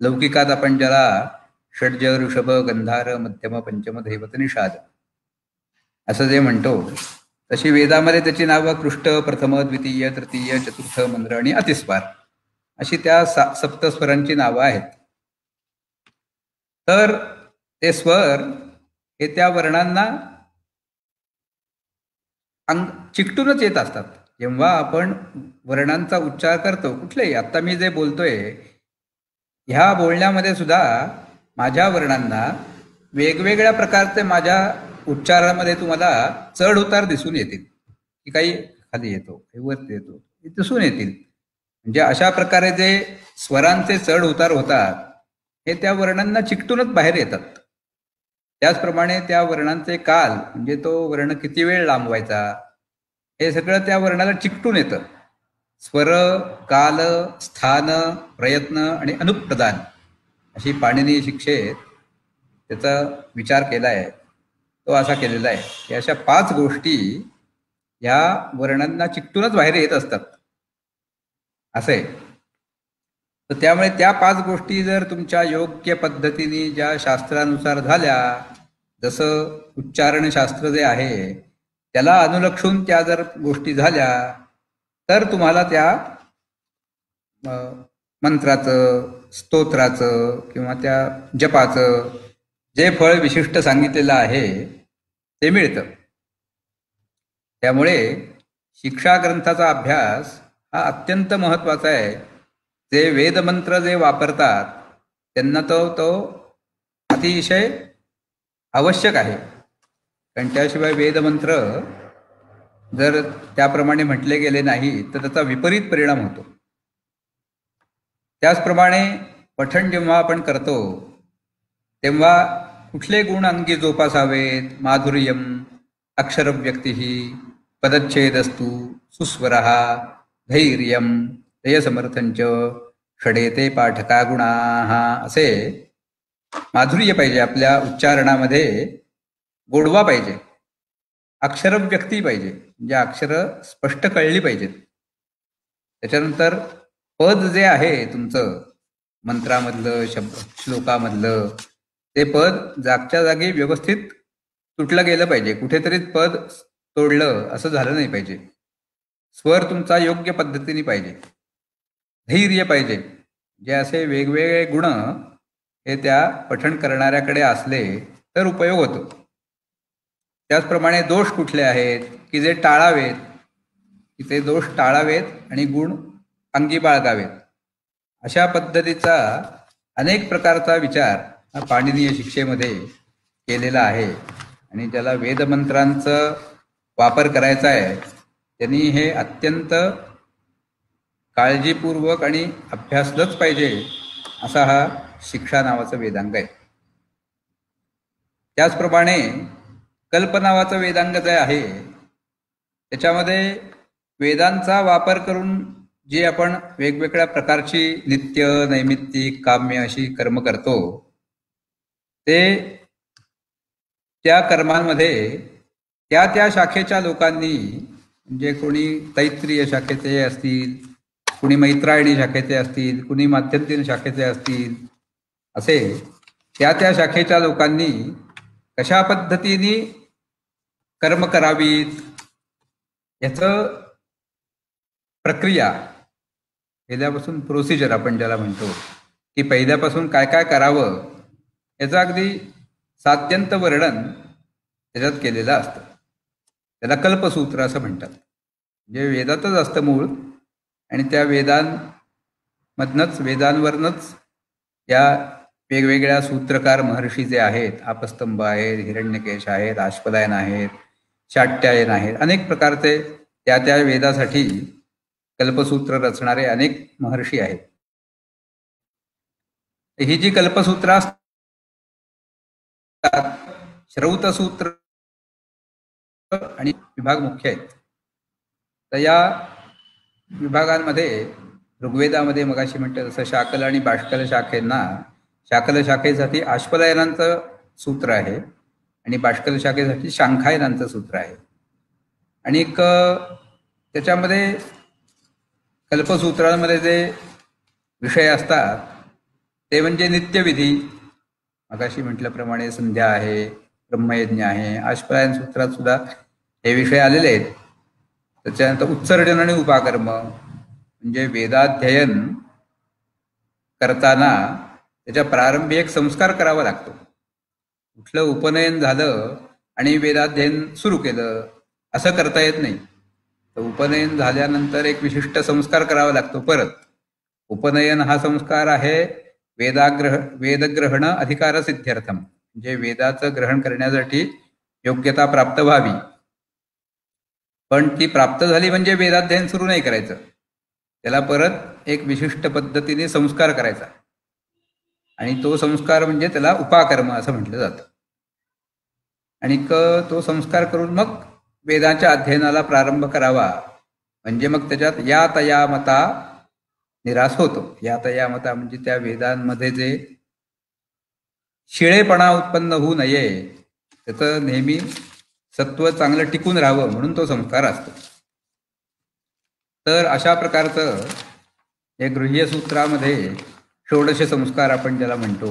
लौकिकात आपण ज्याला षड्ज, ऋषभ, गंधार, मध्यम, पंचम, धैवत, निषाद असं जे म्हणतो, तशी वेदामध्ये त्याची नावं कृष्ट, प्रथम, द्वितीय, तृतीय, चतुर्थ, मंद्र आणि अतिस्वार अशी त्या सप्तस्वरांची नावं आहेत. तर ते स्वर हे त्या वर्णांना चिकटूनच येत असतात. जेव्हा आपण वर्णांचा उच्चार करतो कुठलेही, आता मी जे बोलतोय ह्या बोलण्यामध्ये सुद्धा माझ्या वर्णांना वेगवेगळ्या प्रकारचे माझ्या उच्चारामध्ये तुम्हाला चढ उतार दिसून येतील, की काही खाली येतो, काही वरती येतो, हे दिसून येतील. म्हणजे अशा प्रकारे जे स्वरांचे चढ उतार होतात हे त्या वर्णांना चिकटूनच बाहेर येतात. त्याचप्रमाणे त्या वर्णांचे काल म्हणजे तो वर्ण किती वेळ लांबवायचा हे सगळं त्या वर्णाला चिकटून येतं. स्वर, काल, स्थान, प्रयत्न आणि अनुप्रदान अशी पाणिनी शिक्षेत त्याचा विचार केला आहे, तो असा केलेला आहे की अशा 5 गोष्टी या वर्णांना चिकटूनच बाहेर येत असतात असं आहे. तर त्यामुळे त्या 5 गोष्टी जर तुमच्या योग्य पद्धतीने ज्या शास्त्रानुसार झाल्या, जसं उच्चारणशास्त्र जे आहे त्याला अनुलक्षून त्या जर गोष्टी झाल्या तर तुम्हाला त्या मंत्राचं, स्तोत्राचं किंवा त्या जपाचं जे फळ विशिष्ट सांगितलेलं आहे ते मिळतं. त्यामुळे शिक्षा ग्रंथाचा अभ्यास हा अत्यंत महत्वाचा आहे. जे वेदमंत्र जे वापरतात त्यांना तो अतिशय आवश्यक आहे. कारण त्याशिवाय वेदमंत्र जर त्याप्रमाणे म्हटले गेले नाही तर त्याचा विपरीत परिणाम होतो. त्याचप्रमाणे पठण जेव्हा आपण करतो तेव्हा कुठले गुण अंगी जोपासावेत, माधुर्यम, अक्षरव्यक्ती, पदच्छेदस्तु, सुस्वरः, धैर्यम, दयसमर्थंच, षडेते पाठका गुणाः, असे माधुर्य पाहिजे आपल्या उच्चारणामध्ये, गोडवा पाहिजे, अक्षरव्यक्ती पाहिजे म्हणजे अक्षर स्पष्ट कळली पाहिजेत. त्याच्यानंतर पद जे आहे तुमचं मंत्रामधलं, श्लोकामधलं, ते पद जागच्या जागी व्यवस्थित तुटलं गेलं पाहिजे. कुठेतरी पद तोडलं असं झालं नाही पाहिजे. स्वर तुमचा योग्य पद्धतीने पाहिजे, धैर्य पाहिजे. जे असे वेगवेगळे गुण हे त्या पठण करणाऱ्याकडे असले तर उपयोग होतो. त्याचप्रमाणे दोष कुठले आहेत की जे टाळावेत, की ते दोष टाळावेत आणि गुण अंगी बाळगावेत. अशा पद्धतीचा अनेक प्रकारचा विचार हा पाणिनीय शिक्षेमध्ये केलेला आहे. आणि ज्याला वेदमंत्रांचं वापर करायचा आहे त्यांनी हे अत्यंत काळजीपूर्वक आणि अभ्यासलंच पाहिजे असा हा शिक्षा नावाचा वेदांग आहे. त्याचप्रमाणे कल्प नावाचं वेदांग जे आहे त्याच्यामध्ये वेदांचा वापर करून जी आपण वेगवेगळ्या प्रकारची नित्य, नैमित्तिक, काम्य अशी कर्म करतो ते त्या कर्मांमध्ये त्या त्या शाखेच्या लोकांनी, म्हणजे कोणी तैत्रीय शाखेचे असतील, कुणी मैत्रायणी शाखेचे असतील, कुणी माध्यंतीन शाखेचे असतील, असे त्या त्या शाखेच्या लोकांनी कशा पद्धतीने कर्म करावीत याचं प्रक्रिया, पहिल्यापासून प्रोसिजर आपण ज्याला म्हणतो की पहिल्यापासून काय काय करावं याचं अगदी साध्यंत वर्णन त्याच्यात केलेलं असतं. त्याला कल्पसूत्र असं म्हणतात. म्हणजे वेदातच असतं मूळ आणि त्या वेदांवरनंच या वेगवेगळ्या सूत्रकार महर्षी जे आहेत, आपस्तंभ आहेत, हिरण्यकेश आहेत, आश्वलायन आहेत, शाट्यायन आहेत, अनेक प्रकारचे त्या त्या वेदासाठी कल्पसूत्र रचणारे अनेक महर्षी आहेत. ही जी कल्पसूत्र असतात श्रौतसूत्र आणि विभाग मुख्य आहेत. तर या विभागांमध्ये ऋग्वेदामध्ये मगाशी म्हटलं तसं शाकल आणि बाष्कल शाखेंना, शाकल शाखेसाठी आश्वलायनांचं सूत्र आहे आणि बाष्कल शाखेसाठी शांखायनांचं सूत्र आहे. आणि त्याच्यामध्ये कल्पसूत्रांमध्ये जे विषय असतात ते म्हणजे नित्यविधी, मगाशी म्हटल्याप्रमाणे संध्या आहे, ब्रह्मयज्ञ आहे. आश्वलायन सूत्रात सुद्धा हे विषय आलेले आहेत. त्याच्यानंतर उत्सर्जन आणि उपाकर्म, म्हणजे वेदाध्ययन करताना त्याच्या प्रारंभी एक संस्कार करावा लागतो. कुठलं उपनयन झालं आणि वेदाध्ययन सुरू केलं असं करता येत नाही. तर उपनयन झाल्यानंतर एक विशिष्ट संस्कार करावा लागतो. परत उपनयन हा संस्कार आहे वेदग्रहण अधिकार सिद्ध्यर्थम, म्हणजे वेदाचं ग्रहण करण्यासाठी योग्यता प्राप्त व्हावी. पण ती प्राप्त झाली म्हणजे वेदाध्ययन सुरू नाही करायचं, त्याला परत एक विशिष्ट पद्धतीने संस्कार करायचा आणि तो संस्कार म्हणजे त्याला उपाकर्म असं म्हटलं जातं. आणि तो संस्कार करून मग वेदाच्या अध्ययनाला प्रारंभ करावा, म्हणजे मग त्याच्यात या तया मता निराश होतो. या तया मता म्हणजे त्या वेदांमध्ये जे शिळेपणा उत्पन्न होऊ नये, त्याचं नेहमी सत्व चांगलं टिकून राहावं म्हणून तो संस्कार असतो. तर अशा प्रकारचं हे गृह्य सूत्रामध्ये 16 संस्कार आपण ज्याला म्हणतो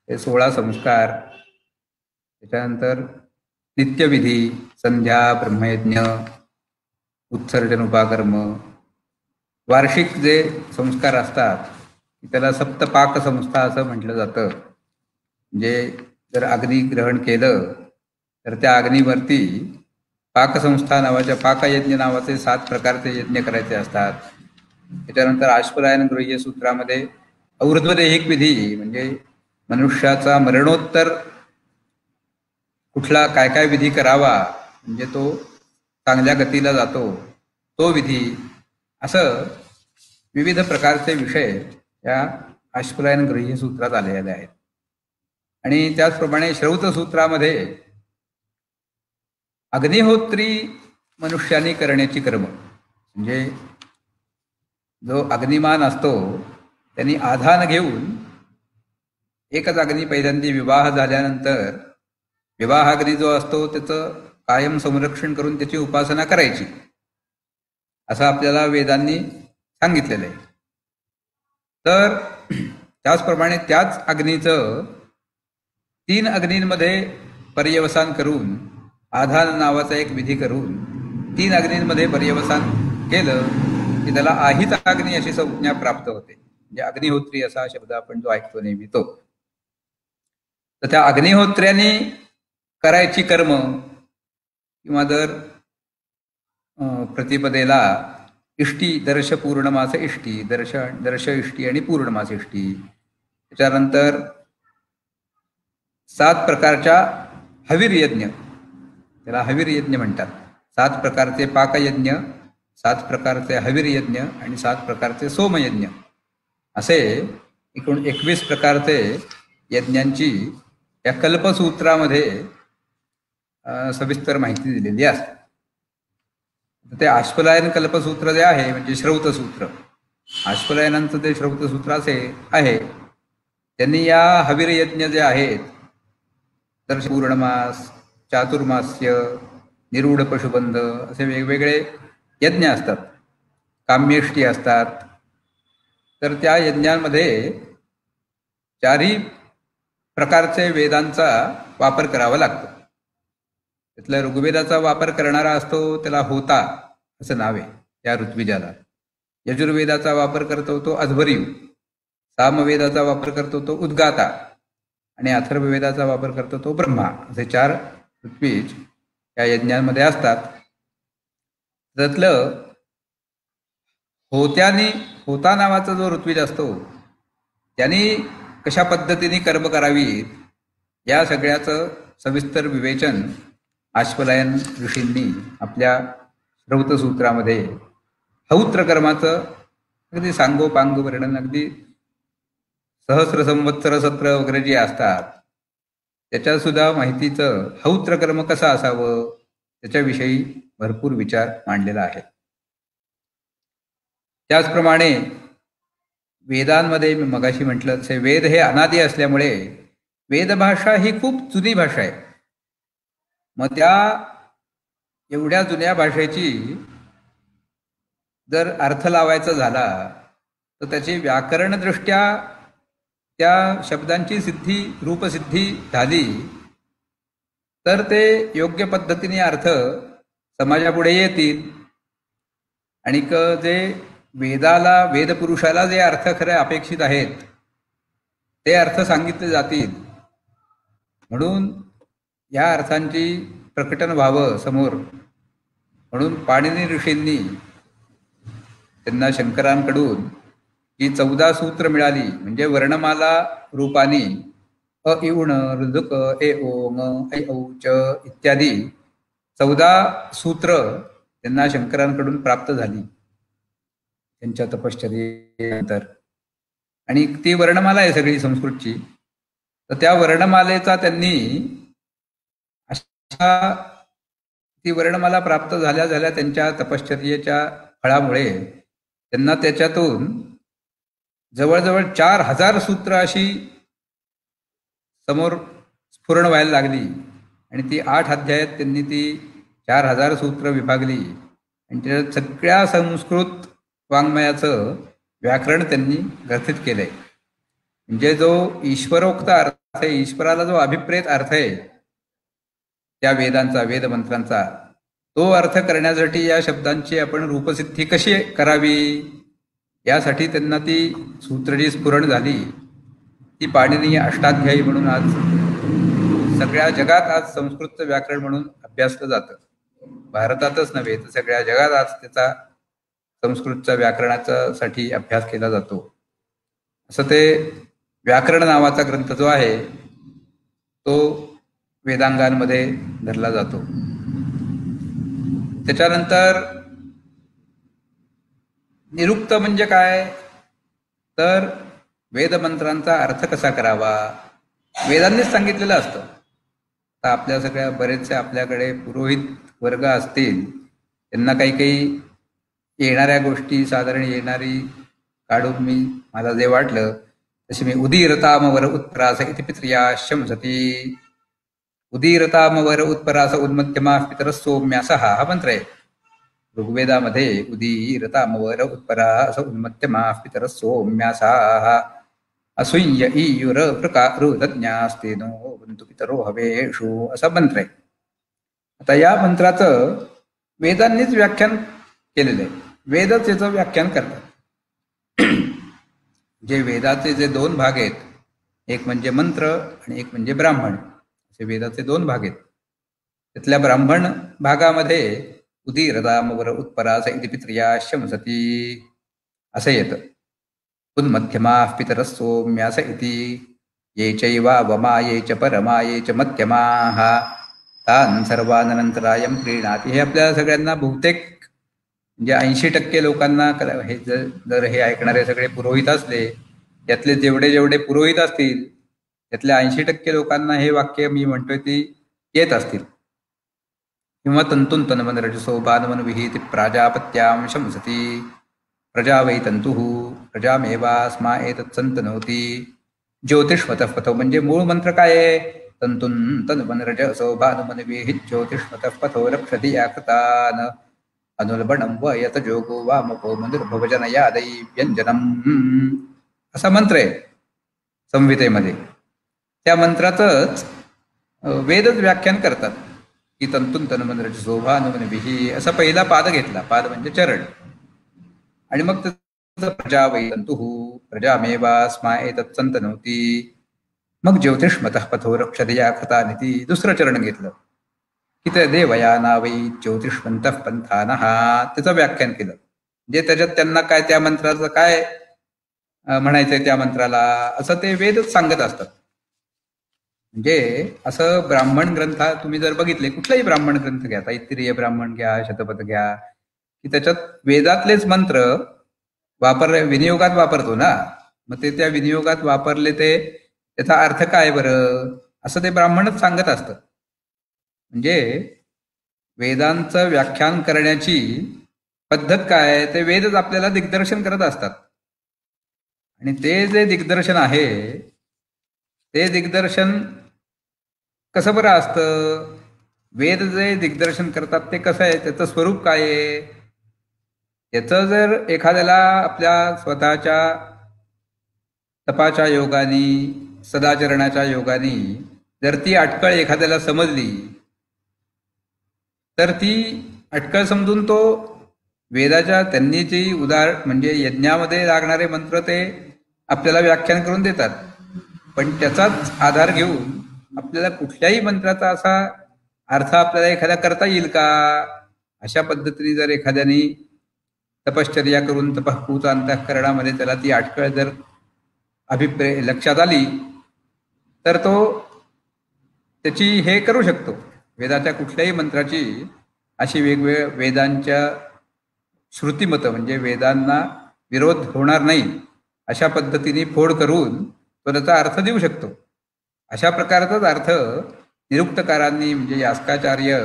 हे 16 संस्कार, त्याच्यानंतर नित्यविधी, संध्या, ब्रह्मयज्ञ, उत्सर्जन, उपाकर्म, वार्षिक जे संस्कार असतात त्याला सप्तपाक संस्था असं म्हटलं जातं. म्हणजे जर अग्निग्रहण केलं तर त्या अग्नीवरती पाकसंस्था नावाच्या, पाकयज्ञ नावाचे 7 प्रकारचे यज्ञ करायचे असतात. त्याच्यानंतर आश्वलायन गृह्य सूत्रामध्ये और्ध्वदेहिक विधी, म्हणजे मनुष्याचा मरणोत्तर कुठला काय काय विधी करावा म्हणजे तो चांगल्या गतीला जातो तो विधी, असं विविध प्रकारचे विषय या आश्वलायन गृह्य सूत्रात आलेले आहेत. आणि त्याचप्रमाणे श्रौत सूत्रामध्ये अग्निहोत्री मनुष्याने करण्याची कर्म, म्हणजे जो अग्निमान असतो त्यांनी आधान घेऊन एकच अग्नी पहिल्यांदा विवाह झाल्यानंतर विवाहाग्नी जो असतो त्याचं कायम संरक्षण करून त्याची उपासना करायची असं आपल्याला वेदांनी सांगितलेलं आहे. तर त्याचप्रमाणे त्याच अग्नीचं 3 अग्नींमध्ये पर्यवसान करून आधान नावाचा एक विधी करून 3 अग्नींमध्ये पर्यवसान केलं की त्याला आहित अग्नी अशी संज्ञा प्राप्त होते. म्हणजे अग्निहोत्री असा शब्द आपण जो ऐकतो नेहमी तो. तर त्या अग्निहोत्र्याने करायची कर्म किंवा जर प्रतिपदेला इष्टी दर्श पूर्णमास इष्टी दर्श इष्टी आणि पूर्णमास इष्टी, त्याच्यानंतर 7 प्रकारच्या हवीर यज्ञ, त्याला हवीर यज्ञ म्हणतात. 7 प्रकारचे पाकयज्ञ, 7 प्रकारचे हवीर यज्ञ आणि 7 प्रकारचे सोमयज्ञ असे एकूण 21 प्रकारचे यज्ञांची या कल्पसूत्रामध्ये सविस्तर माहिती दिलेली असते. ते आश्वलायन कल्पसूत्र जे आहे म्हणजे श्रौतसूत्र, आश्वलायनांचं ते श्रौतसूत्र असे आहे. त्यांनी या हवीर यज्ञ जे आहेत, दर्श पूर्णमास, चातुर्मास्य, निरूढ पशुबंध असे वेगवेगळे यज्ञ असतात, काम्यष्टी असतात. तर त्या यज्ञांमध्ये 4ही प्रकारचे वेदांचा वापर करावा लागतो. त्यातल्या ऋग्वेदाचा वापर करणारा असतो त्याला होता असं नाव आहे त्या ऋत्विजाला. यजुर्वेदाचा वापर करतो तो अध्वर्यू, सामवेदाचा वापर करतो तो उद्गाता आणि अथर्ववेदाचा वापर करतो तो ब्रह्मा. असे 4 ऋत्विज या यज्ञांमध्ये असतात. त्यातलं होता नावाचा जो ऋत्विज असतो त्यांनी कशा पद्धतीने कर्म करावी या सगळ्याचं सविस्तर विवेचन आश्वलायन ऋषींनी आपल्या श्रौतसूत्रामध्ये हौत्र कर्माचं अगदी सांगोपांग वर्णन, अगदी सहस्र संवत्सर सत्र वगैरे जे असतात त्याच्यात सुद्धा माहितीचं हौत्र कर्म कसं असावं त्याच्याविषयी भरपूर विचार मांडलेला आहे. त्याचप्रमाणे वेदांमध्ये मी मगाशी म्हटलं तसे वेद हे अनादी असल्यामुळे वेदभाषा ही खूप जुनी भाषा आहे. मग त्या एवढ्या जुन्या भाषेची जर अर्थ लावायचा झाला तर त्याची व्याकरणदृष्ट्या त्या शब्दांची सिद्धी रूपसिद्धी झाली तर ते योग्य पद्धतीने अर्थ समाजापुढे येतील. आणि जे वेदाला वेदपुरुषाला जे अर्थ खरे अपेक्षित आहेत ते अर्थ सांगितले जातील. म्हणून या अर्थांची प्रकटन व्हावं समोर म्हणून पाणिनी ऋषींनी त्यांना शंकरांकडून ही 14 सूत्र मिळाली. म्हणजे वर्णमाला रूपानी अ इ उण ऋदुक ए ओ म ऐ औ च इत्यादी 14 सूत्र त्यांना शंकरांकडून प्राप्त झाली त्यांच्या तपश्चर्येनंतर. आणि ती वर्णमाला आहे सगळी संस्कृतची. तर त्या वर्णमालेचा त्यांनी अशा ती वर्णमाला प्राप्त झाल्या त्यांच्या तपश्चर्येच्या फळामुळे त्यांना त्याच्यातून जवळजवळ 4000 सूत्र अशी समोर स्फुरण व्हायला लागली. आणि ती 8 अध्यायात त्यांनी ती 4000 सूत्र विभागली आणि त्या सगळ्या संस्कृत वाङ्मयाचं व्याकरण त्यांनी ग्रथित केलंय. म्हणजे जो ईश्वरोक्त अर्थ आहे, ईश्वराला जो अभिप्रेत अर्थ आहे त्या वेदांचा, वेदमंत्रांचा, तो अर्थ करण्यासाठी या शब्दांची आपण रूपसिद्धी कशी करावी यासाठी त्यांना ती सूत्रजी स्फुरण झाली. ती पाणिनीय अष्टाध्यायी म्हणून आज सगळ्या जगात आज संस्कृत व्याकरण म्हणून अभ्यासलं जातं. भारतातच नव्हे तर सगळ्या जगात आज त्याचा संस्कृतच्या व्याकरणाचा साठी अभ्यास केला जातो. असं ते व्याकरण नावाचा ग्रंथ जो आहे तो वेदांगांमध्ये धरला जातो. त्याच्यानंतर निरुक्त म्हणजे काय तर वेदमंत्रांचा अर्थ कसा करावा वेदांनीच सांगितलेलं असतं. आता आपल्या सगळ्या बरेचसे आपल्याकडे पुरोहित वर्ग असतील त्यांना काही येणाऱ्या गोष्टी साधारण येणारी काढून मला जे वाटलं तसे मी उदीरतामवर उत्परास इति पित्र्या शंसती. उदीरतामवर उत्परास उन्मत्यमा पितर सौम्यास हा मंत्र आहे. ऋग्वेदामध्ये उदीरतामवर उत्परास उन्मत्यमा पितर सौम्यासा असूय इयुर प्रकारो दज्ञास्तेनो बंधु पितरो हवेषु असा मंत्र आहे. आता या मंत्राचं वेदांनीच व्याख्यान केलेलं आहे. वेदच याचं व्याख्यान करतात. जे वेदाचे जे दोन भाग आहेत, एक म्हणजे मंत्र आणि एक म्हणजे ब्राह्मण, असे वेदाचे दोन भाग आहेत. त्यातल्या ब्राह्मण भागामध्ये उदीरदामवर उत्परास इति पित्र्या शमसती असं येतं. उन्मध्यमाः पितरः सौम्यास इति ये चैवा वमा ये च परमा ये च मध्यमाः तान् सर्वानंतरायं प्रीणाती. हे आपल्या सगळ्यांना बहुतेक म्हणजे 80% लोकांना हे जर हे ऐकणारे सगळे पुरोहित असले, त्यातले जेवढे पुरोहित असतील त्यातल्या 80% लोकांना हे वाक्य मी म्हणतोय ती येत असतील. किंवा तंतून तन्मन रजसो बानवन विहिती प्राजापत्यां शंसती प्रजा वै तंतुः प्रजामेवास्मा एतत् संतनोती. ज्योतिष्मतः पथो म्हणजे मूळ मंत्र काय आहे? तंतुन तन्मन रजसो बानवन विहित ज्योतिष्मतः पथो रक्षति याकृतान अनुल्बणं व यत जोगो वामको मनुर्भवजन यादै व्यंजनम असा मंत्र आहे संहितेमध्ये. त्या मंत्राचंच वेदच व्याख्यान करतात की तंतून तन्मन रजसो बानवन विहि असा पहिला पाद घेतला. पाद म्हणजे चरण. आणि मग त्याचं प्रजा वै तंतुः प्रजामेवास्मा एतत् संतनोती. मग ज्योतिष्मतः पथो रक्षति याकृतानिती दुसरं चरण घेतलं की ते देवया नावै ज्योतिष्मंतः पंथानः त्याचं व्याख्यान केलं. म्हणजे त्याच्यात त्यांना काय त्या मंत्राचं काय म्हणायचंय त्या मंत्राला असं ते वेदच सांगत असतात. म्हणजे असं ब्राह्मण ग्रंथ तुम्ही जर बघितले, कुठलाही ब्राह्मण ग्रंथ घ्या, तैत्तिरीय ब्राह्मण घ्या, शतपथ घ्या, की त्याच्यात वेदातलेच मंत्र विनियोगात वापरतो ना. मग ते त्या विनियोगात वापरले ते त्याचा अर्थ काय बरं असं ते ब्राह्मणच सांगत असतं. म्हणजे वेदांचं व्याख्यान करण्याची पद्धत काय ते वेदच आपल्याला दिग्दर्शन करत असतात. आणि ते जे दिग्दर्शन आहे ते दिग्दर्शन कसं बरं असतं? वेद जे दिग्दर्शन करतात ते कसं आहे, त्याचं स्वरूप काय आहे? याचं जर एखाद्याला आपल्या स्वतःच्या तपाच्या योगाने, सदाचरणाच्या योगाने जर ती अटकळ एखाद्याला समजली तर ती अटकळ समजून तो वेदाच्या त्यांनी जी म्हणजे यज्ञामध्ये लागणारे मंत्र ते आपल्याला व्याख्यान करून देतात. पण त्याचाच आधार घेऊन आपल्याला कुठल्याही मंत्राचा असा अर्थ आपल्याला एखादा करता येईल का? अशा पद्धतीने जर एखाद्याने तपश्चर्या करून तपःपूत अंतःकरणामध्ये त्याला ती अटकळ जर लक्षात आली तर तो त्याची हे करू शकतो. वेदाच्या कुठल्याही मंत्राची अशी वेगवेगळ्या वेदांच्या श्रुतिमतं म्हणजे वेदांना विरोध होणार नाही अशा पद्धतीने फोड करून तो त्याचा अर्थ देऊ शकतो. अशा प्रकारचाच अर्थ निरुक्तकारांनी म्हणजे यास्काचार्य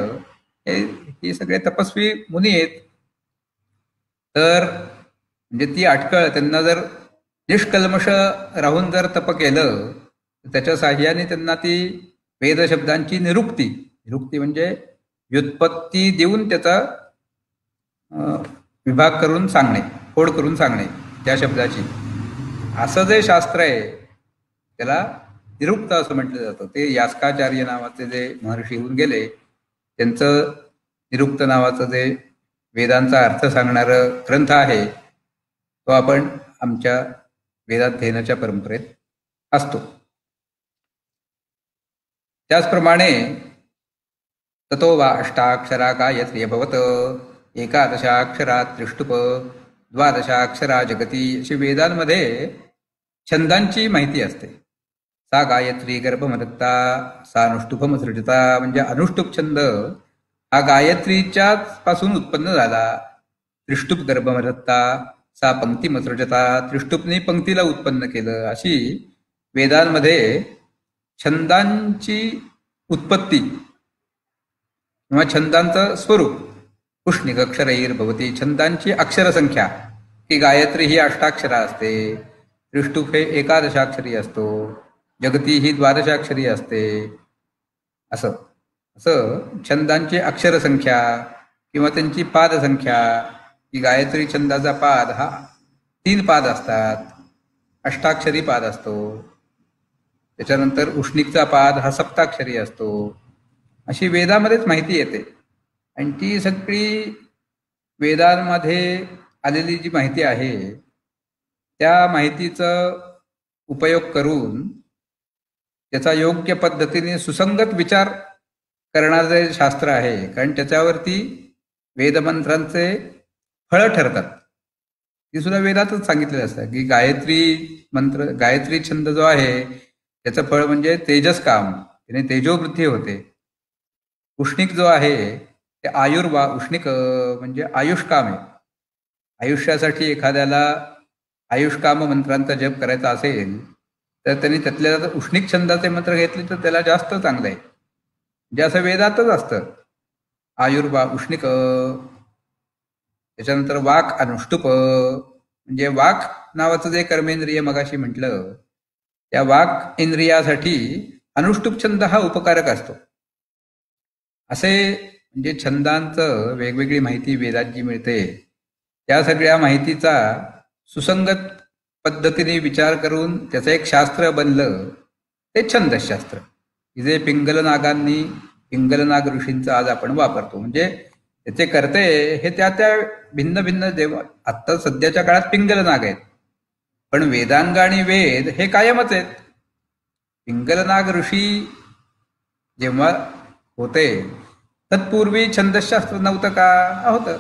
हे सगळे तपस्वी मुनी आहेत. तर म्हणजे ती अटकळ त्यांना जर निष्कल्मष राहून जर तप केलं तर त्याच्या साह्याने त्यांना ती वेदशब्दांची निरुक्ती म्हणजे व्युत्पत्ती देऊन त्याचा विभाग करून सांगणे, फोड करून सांगणे त्या शब्दाची, असं जे शास्त्र आहे त्याला निरुक्त असं म्हटलं जातं. ते यास्काचार्य नावाचे जे महर्षी होऊन गेले त्यांचं निरुक्त नावाचं जे वेदांचा अर्थ सांगणारं ग्रंथ आहे तो आपण आमच्या वेदाध्ययनाच्या परंपरेत असतो. त्याचप्रमाणे ततो वा अष्टाक्षरा गायत्री अभवत एकादशाक्षरा त्रिष्टुप द्वादशाक्षरा जगती अशी वेदांमध्ये छंदांची माहिती असते. सा गायत्री गर्भमदत्ता सा अनुष्टुपमसृजता म्हणजे अनुष्टुप छंद हा गायत्रीच्याच पासून उत्पन्न झाला. त्रिष्टुप गर्भमदत्ता सा पंक्तिमसृजता त्रिष्टुपने पंक्तीला उत्पन्न केलं. अशी वेदांमध्ये छंदांची उत्पत्ती किंवा छंदांचं स्वरूप पुष्णिक अक्षरैर्भवती छंदांची अक्षरसंख्या की गायत्री ही अष्टाक्षरा असते, त्रिष्टुप हे एकादशाक्षरी असतो, जगती ही द्वादशाक्षरी असते. असं छंदांची अक्षरसंख्या किंवा त्यांची पादसंख्या की गायत्री छंदाचा पाद हा 3 पाद असतात, अष्टाक्षरी पाद असतो. त्याच्यानंतर उष्णिकचा पाद हा सप्ताक्षरी असतो. अशी वेदामध्येच माहिती येते. आणि ती सगळी वेदांमध्ये आलेली जी माहिती आहे त्या माहितीचा उपयोग करून त्याचा योग्य पद्धतीने सुसंगत विचार करणारे शास्त्र आहे. कारण त्याच्यावरती वेदमंत्रांचे फळ ठरतात. ती सुद्धा वेदातच सांगितलेलं असतं की गायत्री छंद जो आहे त्याचं फळ म्हणजे तेजस काम, त्याने तेजोवृद्धी होते. उष्णिक जो आहे ते उष्णिक म्हणजे आयुष काम आहे. आयुष्यासाठी एखाद्याला आयुष्काम मंत्रांचा जप करायचा असेल तर त्यांनी त्यातल्या उष्णिक छंदाचे मंत्र घेतले तर त्याला जास्त चांगलं आहे. म्हणजे असं वेदातच असतं. उष्णिक, त्याच्यानंतर वाक अनुष्टुप, म्हणजे वाक नावाचं जे कर्मेंद्रिय मगाशी म्हटलं त्या वाक इंद्रियासाठी अनुष्टुप छंद हा उपकारक असतो. असे म्हणजे छंदांचं वेगवेगळी माहिती वेदात जी मिळते त्या सगळ्या माहितीचा सुसंगत पद्धतीने विचार करून त्याचं एक शास्त्र बनलं ते छंदशास्त्र. जे पिंगलनाग ऋषींचा आज आपण वापरतो. म्हणजे त्याचे कर्ते हे त्या भिन्न भिन्न देव. आत्ता सध्याच्या काळात पिंगलनाग आहेत, पण वेदांग आणि वेद हे कायमच आहेत. पिंगलनाग ऋषी जेव्हा होते तत्पूर्वी छंदशास्त्र नव्हतं का? होतं.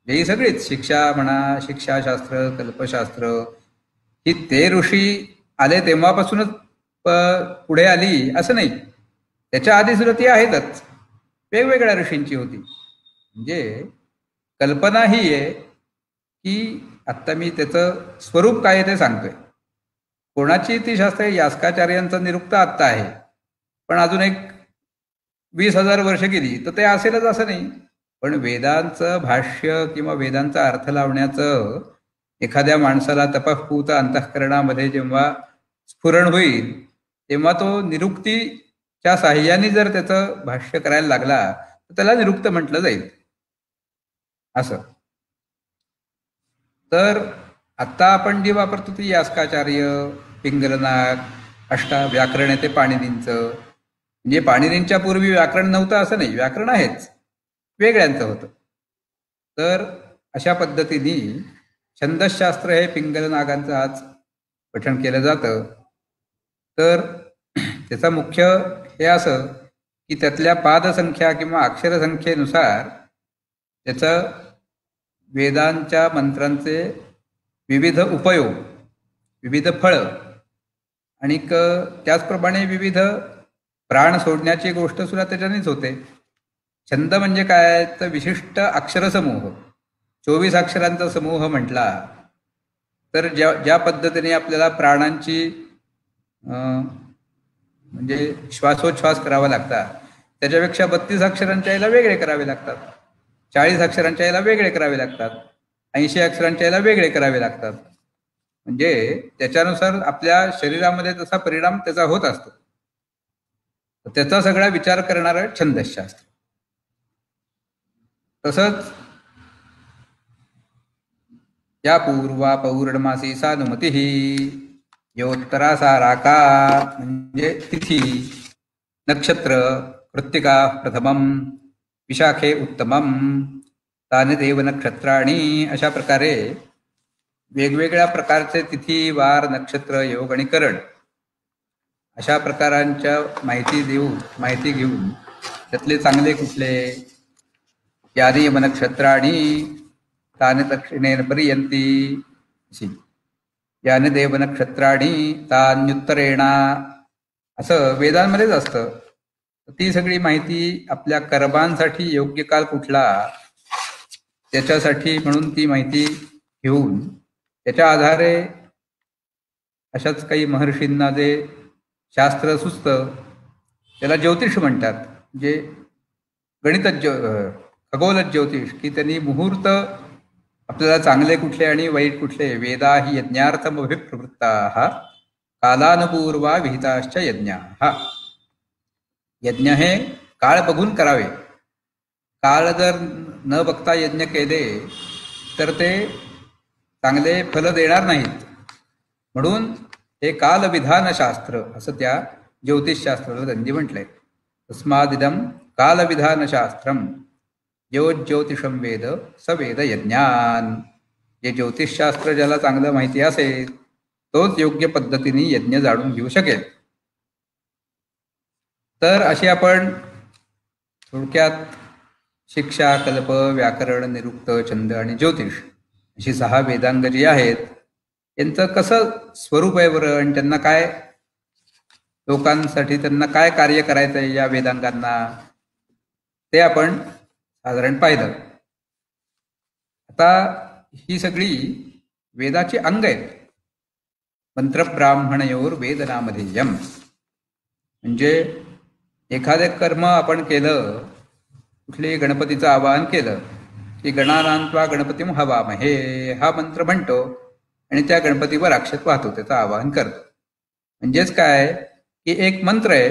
हे सगळीच शिक्षा म्हणा, शिक्षाशास्त्र, कल्पशास्त्र ही ते ऋषी आले तेव्हापासूनच पुढे आली असं नाही. त्याच्या आधी सुद्धा ती आहेतच, वेगवेगळ्या ऋषींची होती. म्हणजे कल्पना ही आहे की आत्ता मी त्याचं स्वरूप काय ते सांगतोय. कोणाची ती शास्त्र यास्काचार्यांचा निरुक्त आत्ता आहे, पण अजून एक 20,000 वर्ष गेली तर ते असेलच असं नाही. पण वेदांचं भाष्य किंवा वेदांचा अर्थ लावण्याचं एखाद्या माणसाला तपःपूत अंतःकरणामध्ये जेव्हा स्फुरण होईल तेव्हा तो निरुक्तीच्या साह्याने जर त्याचं भाष्य करायला लागला तर त्याला निरुक्त म्हटलं जाईल. असं तर आत्ता आपण जी वापरतो ती यास्काचार्य, पिंगलनाग, व्याकरण आहे ते पाणिनींचं. म्हणजे पाणिनींच्या पूर्वी व्याकरण नव्हतं असं नाही, व्याकरण आहेच, वेगळ्यांचं होतं. तर अशा पद्धतीने छंदशास्त्र हे पिंगलनागांचं आज पठण केलं जातं. तर त्याचं मुख्य हे असं की त्यातल्या पादसंख्या किंवा अक्षरसंख्येनुसार त्याचं वेदांच्या मंत्रांचे विविध उपयोग, विविध फळं आणि त्याचप्रमाणे विविध प्राण सोडण्याची गोष्ट सुद्धा त्याच्यानेच होते. छंद म्हणजे काय तर विशिष्ट अक्षरसमूह, 24 अक्षरांचा समूह म्हटला तर ज्या पद्धतीने आपल्याला प्राणांची म्हणजे श्वासोच्छ्वास करावा लागतात त्याच्यापेक्षा 32 अक्षरांच्या याला वेगळे करावे लागतात, 40 अक्षरांच्या याला वेगळे करावे लागतात, 80 अक्षरांच्या याला वेगळे करावे लागतात. म्हणजे त्याच्यानुसार आपल्या शरीरामध्ये तसा परिणाम त्याचा होत असतो. त्याचा सगळा विचार करणारं छंदशास्त्र. तसंच या पूर्वा पौर्णमासी सानुमती योत्तरासा राका म्हणजे तिथी, नक्षत्र, कृत्तिका प्रथमम, विशाखे उत्तमम, तानि देव नक्षत्राणी. अशा प्रकारे वेगवेगळ्या प्रकारचे तिथी, वार, नक्षत्र, योग आणि करण अशा प्रकारांच्या माहिती घेऊन त्यातले चांगले कुठले, यानी नक्षत्राणी तानि दक्षिणेन पर्यंती, याने देव नक्षत्राणी तान्युत्तरेणा, असं वेदांमध्येच असतं. ती सगळी माहिती आपल्या कर्मांसाठी योग्य काल कुठला त्याच्यासाठी म्हणून ती माहिती घेऊन त्याच्या आधारे अशाच काही महर्षींना जे शास्त्र सुचतं त्याला ज्योतिष म्हणतात. म्हणजे खगोल ज्योतिष, की त्यांनी मुहूर्त आपल्याला चांगले कुठले आणि वाईट कुठले, वेदा ही यज्ञार्थम अभिप्रवृत्ता कालानुपूर्वा विहिताश्च यज्ञा. यज्ञ हे काळ बघून करावे. काळ जर न बघता यज्ञ केले तर ते चांगले फल देणार नाहीत. म्हणून हे कालविधानशास्त्र असं त्या ज्योतिषशास्त्राला त्यांनी म्हटलंय. तस्मादिदम कालविधानशास्त्रम यो ज्योतिषम वेद स वेद यज्ञान. जे ज्योतिषशास्त्र ज्याला चांगलं माहिती असेल तोच योग्य पद्धतीने यज्ञ जाणून घेऊ शकेल. तर अशी आपण थोडक्यात शिक्षा, कल्प, व्याकरण, निरुक्त, छंद आणि ज्योतिष अशी 6 वेदांग जी आहेत यांचं कसं स्वरूप आहे बरं, आणि त्यांना काय, लोकांसाठी त्यांना काय कार्य करायचं आहे या वेदांगांना, ते आपण साधारण पाहिलं. आता ही सगळी वेदाची अंग आहेत. मंत्रब्राह्मणयोर वेदनामधेयम. म्हणजे एखादे कर्म आपण केलं, कुठल्याही गणपतीचं आवाहन केलं की गणानान्त्वा गणपतीम हवामहे हा मंत्र म्हणतो आणि त्या गणपतीवर अक्षत वाहतो, त्याचं आवाहन करतो. म्हणजेच काय की एक मंत्र आहे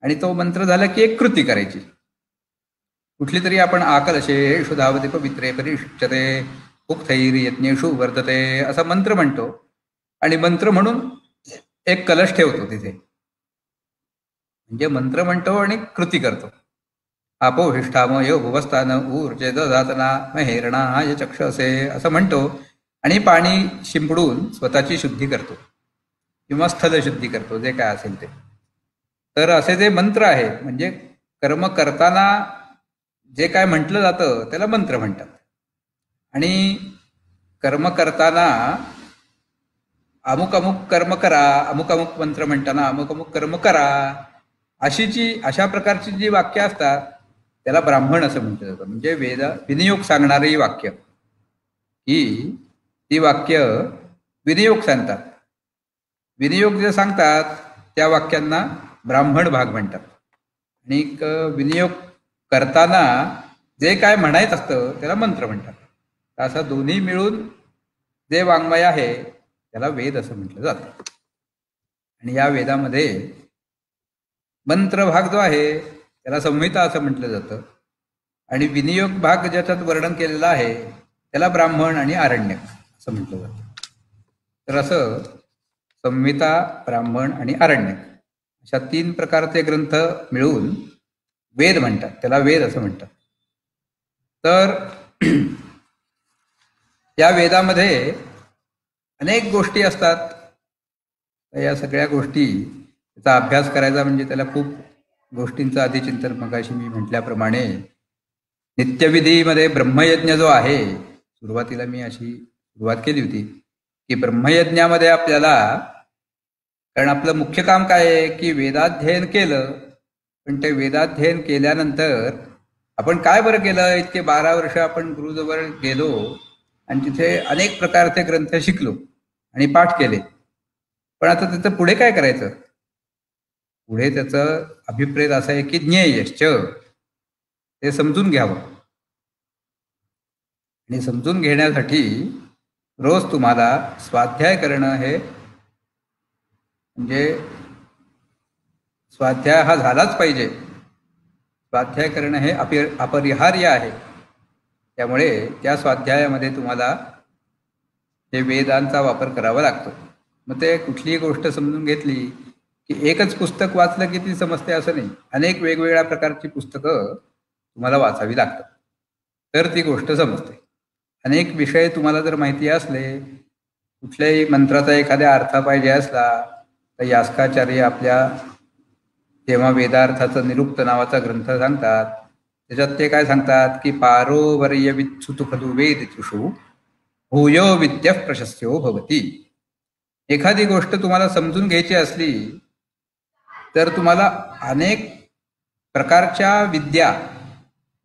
आणि तो मंत्र झाला की एक कृती करायची. कुठली तरी आपण आकलशेषु धावते पवित्रे परिष्ठते उक्तैर्यज्ञेषु वर्धते असा मंत्र म्हणतो आणि मंत्र म्हणून एक कलश ठेवतो तिथे. म्हणजे मंत्र म्हणतो आणि कृती करतो. आपोहिष्ठाम यो भुवस्थान ऊर्जे दधातना महेरणा य चक्षसे असं म्हणतो आणि पाणी शिंपडून स्वतःची शुद्धी करतो किंवा स्थलशुद्धी करतो, जे काय असेल ते. तर असे जे मंत्र आहे, म्हणजे कर्म करताना जे काय म्हटलं जातं त्याला मंत्र म्हणतात. आणि कर्म करताना अमुक अमुक कर्म करा, अमुक अमुक मंत्र म्हणताना अमुक अमुक कर्म करा, अशा प्रकारची जी वाक्य असतात त्याला ब्राह्मण असं म्हटलं जातं. म्हणजे विनियोग सांगणारी वाक्य, ही ती वाक्य विनियोग सांगतात. विनियोग जे सांगतात त्या वाक्यांना ब्राह्मण भाग म्हणतात. आणि विनियोग करताना जे काय म्हणायचं असतं त्याला मंत्र म्हणतात. असं दोन्ही मिळून जे वाङ्मय आहे त्याला वेद असं म्हटलं जातं. आणि या वेदामध्ये मंत्र भाग जो आहे त्याला संहिता असं म्हटलं जातं आणि विनियोग भाग ज्याच्यात वर्णन केलेला आहे त्याला ब्राह्मण आणि आरण्यक असं म्हटलं जातं. तर असं संहिता, ब्राह्मण आणि आरण्यक अशा 3 प्रकारचे ग्रंथ मिळून वेद म्हणतात, त्याला वेद असं म्हणतात. तर या वेदामध्ये अनेक गोष्टी असतात. या सगळ्या गोष्टी त्याचा अभ्यास करायचा म्हणजे त्याला खूप गोष्टींचं आधी चिंतन, मगाशी मी म्हटल्याप्रमाणे नित्यविधीमध्ये ब्रह्मयज्ञ जो आहे, सुरुवातीला मी अशी सुरुवात केली होती की ब्रह्मयज्ञामध्ये आपल्याला, कारण आपलं मुख्य काम काय आहे की वेदाध्ययन केलं, पण ते वेदाध्ययन केल्यानंतर आपण काय बरं केलं, इतके 12 वर्ष आपण गुरुजवळ गेलो आणि तिथे अनेक प्रकारचे ग्रंथ शिकलो आणि पाठ केले, पण आता त्याचं पुढे काय करायचं. पुढे त्याचं अभिप्रेत असं आहे की ज्ञेयश्च, ते समजून घ्यावं. आणि समजून घेण्यासाठी रोज तुम्हाला स्वाध्याय करणं, हे म्हणजे स्वाध्याय हा झालाच पाहिजे. स्वाध्याय करणं हे अपरिहार्य आहे. त्यामुळे त्या स्वाध्यायामध्ये तुम्हाला हे वेदांचा वापर करावा लागतो. मग ते कुठलीही गोष्ट समजून घेतली की एकच पुस्तक वाचलं की ती समजते असं नाही. अनेक वेगवेगळ्या प्रकारची पुस्तकं तुम्हाला वाचावी लागतात, तर ती गोष्ट समजते. अनेक विषय तुम्हाला जर माहिती असले, कुठल्याही मंत्राचा एखाद्या अर्थ पाहिजे असला तर यास्काचार्य आपल्या तेव्हा वेदार्थाचं निरुक्त नावाचा ग्रंथ सांगतात. त्याच्यात ते काय सांगतात की पारोवर्य वित्सुतु खलु वेदितृषु भूयो विद्या प्रशस्यो भवती. एखादी गोष्ट तुम्हाला समजून घ्यायची असली तर तुम्हाला अनेक प्रकारच्या विद्या,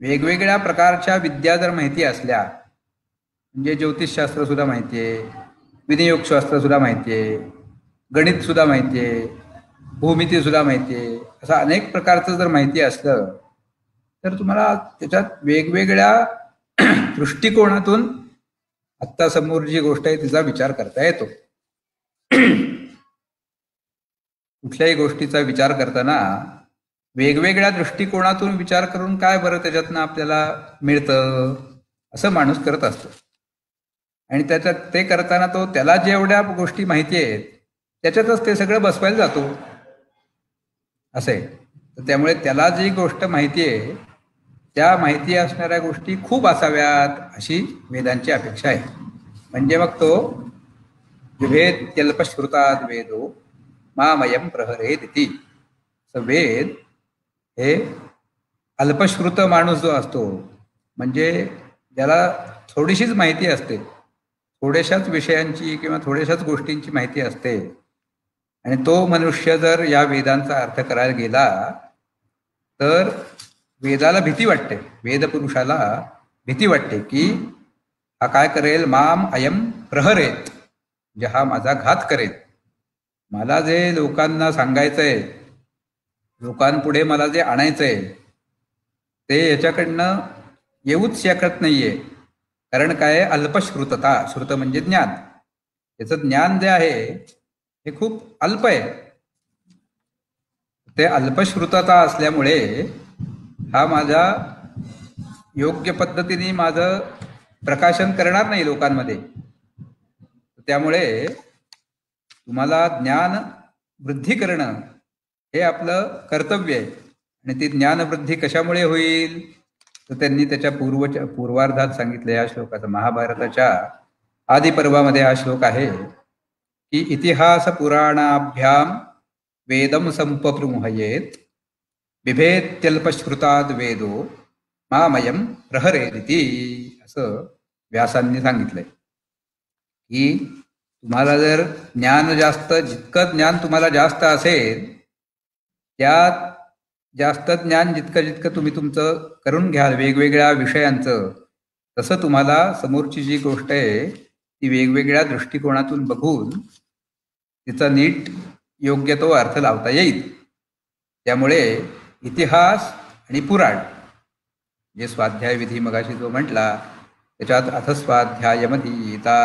वेगवेगळ्या प्रकारच्या विद्या जर माहिती असल्या, म्हणजे ज्योतिषशास्त्र सुद्धा माहिती आहे, विनियोगशास्त्र सुद्धा माहिती आहे, गणित सुद्धा माहिती आहे, भूमिती सुद्धा माहिती आहे, असं अनेक प्रकारचं जर माहिती असलं तर तुम्हाला त्याच्यात वेगवेगळ्या दृष्टिकोनातून आत्ता समोर जी गोष्ट आहे तिचा विचार करता येतो. कुठल्याही गोष्टीचा विचार करताना वेगवेगळ्या दृष्टिकोनातून विचार करून काय बरं त्याच्यातनं आपल्याला मिळतं असं माणूस करत असतो. आणि त्याच्यात ते करताना तो त्याला जेवढ्या गोष्टी माहिती आहेत त्याच्यातच ते सगळं बसवायला जातो. असे तर त्यामुळे त्याला जी गोष्ट माहिती आहे त्या माहिती असणाऱ्या गोष्टी खूप असाव्यात अशी वेदांची अपेक्षा आहे. म्हणजे मग तो विभेद त्यल्पश्रुताद वेदो मामयम प्रहरेदिती. वेद हे अल्पश्रुत माणूस जो असतो, म्हणजे ज्याला थोडीशीच माहिती असते, थोड्याशाच विषयांची किंवा थोड्याशाच गोष्टींची माहिती असते, आणि तो मनुष्य जर या वेदांचा अर्थ करायला गेला तर वेदाला भीती वाटते, वेदपुरुषाला भीती वाटते की हा काय करेल, माम अयम प्रहरेत, म्हणजे हा माझा घात करेल. मला जे लोकांना सांगायचंय, लोकांपुढे मला जे आणायचंय ते याच्याकडनं येऊच शकत नाहीये. कारण काय, अल्पश्रुतता. श्रुत म्हणजे ज्ञान. याचं ज्ञान जे आहे हे खूप अल्प आहे. ते अल्पश्रुतता असल्यामुळे हा माझ्या योग्य पद्धतीने माझं प्रकाशन करणार नाही लोकांमध्ये. त्यामुळे तुम्हाला ज्ञान वृद्धी करणं हे आपलं कर्तव्य आहे. आणि ती ज्ञानवृद्धी कशामुळे होईल तर त्यांनी त्याच्या पूर्वार्धात सांगितलं या श्लोकाचा. महाभारताच्या आदी पर्वामध्ये हा श्लोक आहे की इतिहास पुराणाभ्याम वेदम संपप्रमुहयेत बिभेत्यल्पश्रुताद वेदो मामयम प्रहरेदिती, असं व्यासांनी सांगितलंय. की तुम्हाला जर ज्ञान जास्त, जितकं ज्ञान तुम्हाला जास्त असेल, त्यात जास्त ज्ञान जितकं तुम्ही तुमचं करून घ्याल वेगवेगळ्या विषयांचं, तसं तुम्हाला समोरची जी गोष्ट आहे ती वेगवेगळ्या दृष्टिकोनातून बघून तिचा नीट योग्य तो अर्थ लावता येईल. त्यामुळे इतिहास आणि पुराण, जे स्वाध्याय विधी मगाशी जो म्हटला त्याच्यात अथस्वाध्यायमधीता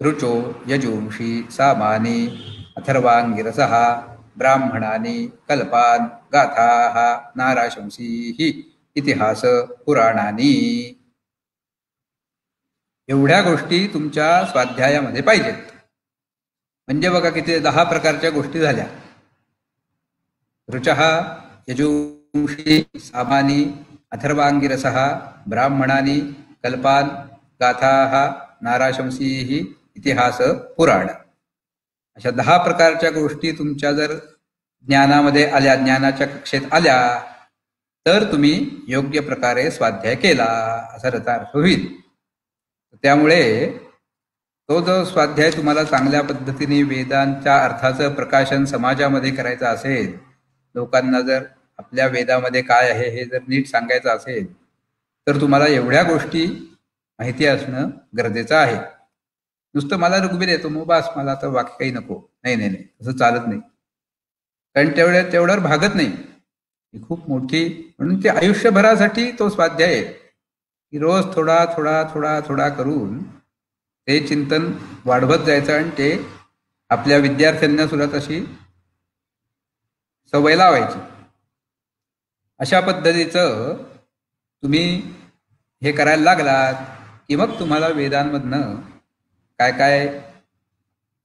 ऋचो यजुंषी सामानी अथर्वांगिरसः ब्राह्मणानी कल्पान गाथा नाराशंसी इतिहास पुराणानी. एवढ्या गोष्टी तुमच्या स्वाध्यायामध्ये पाहिजेत. म्हणजे बघा किती 10 प्रकारच्या गोष्टी झाल्या. ऋचः यजुंषी सामानी अथर्वांगिरसः ब्राह्मणानी कल्पान गाथा नाराशंसी इतिहास पुराण. अशा 10 प्रकारच्या गोष्टी तुमच्या जर ज्ञानामध्ये आल्या, ज्ञानाच्या कक्षेत आल्या, तर तुम्ही योग्य प्रकारे स्वाध्याय केला असा त्याचा अर्थ होईल. त्यामुळे तो जो स्वाध्याय तुम्हाला चांगल्या पद्धतीने वेदांच्या अर्थाचं प्रकाशन समाजामध्ये करायचं असेल, लोकांना जर आपल्या वेदामध्ये काय आहे हे जर नीट सांगायचं असेल, तर तुम्हाला एवढ्या गोष्टी माहिती असणं गरजेचं आहे. नुसतं मला ऋग्वेद येतो मग बास, मला आता बाकी काही नको, नाही नाही नाही, असं चालत नाही. कारण तेवढ्यावर भागत नाही. ही खूप मोठी, म्हणून ते आयुष्यभरासाठी तो स्वाध्याय आहे की रोज थोडा थोडा थोडा थोडा करून ते चिंतन वाढवत जायचं आणि ते आपल्या विद्यार्थ्यांना सुद्धा तशी सवय लावायची. अशा पद्धतीचं तुम्ही हे करायला लागलात की मग तुम्हाला वेदांमधनं काय काय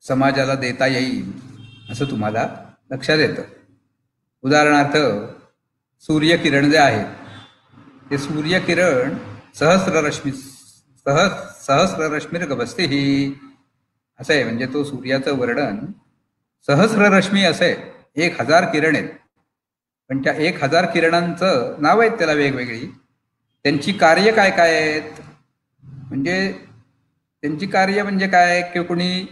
समाजाला देता येईल असं तुम्हाला लक्षात येतं. उदाहरणार्थ सूर्यकिरण जे आहे ते सूर्यकिरण सहस्ररश्मीर्गभस्ती ही असं आहे. म्हणजे तो सूर्याचं वर्णन सहस्ररश्मी असं आहे. 1000 किरण आहेत. पण त्या 1000 किरणांचं नाव आहेत त्याला वेगवेगळी. त्यांची कार्य काय काय आहेत, म्हणजे त्यांची कार्य म्हणजे काय की कुणी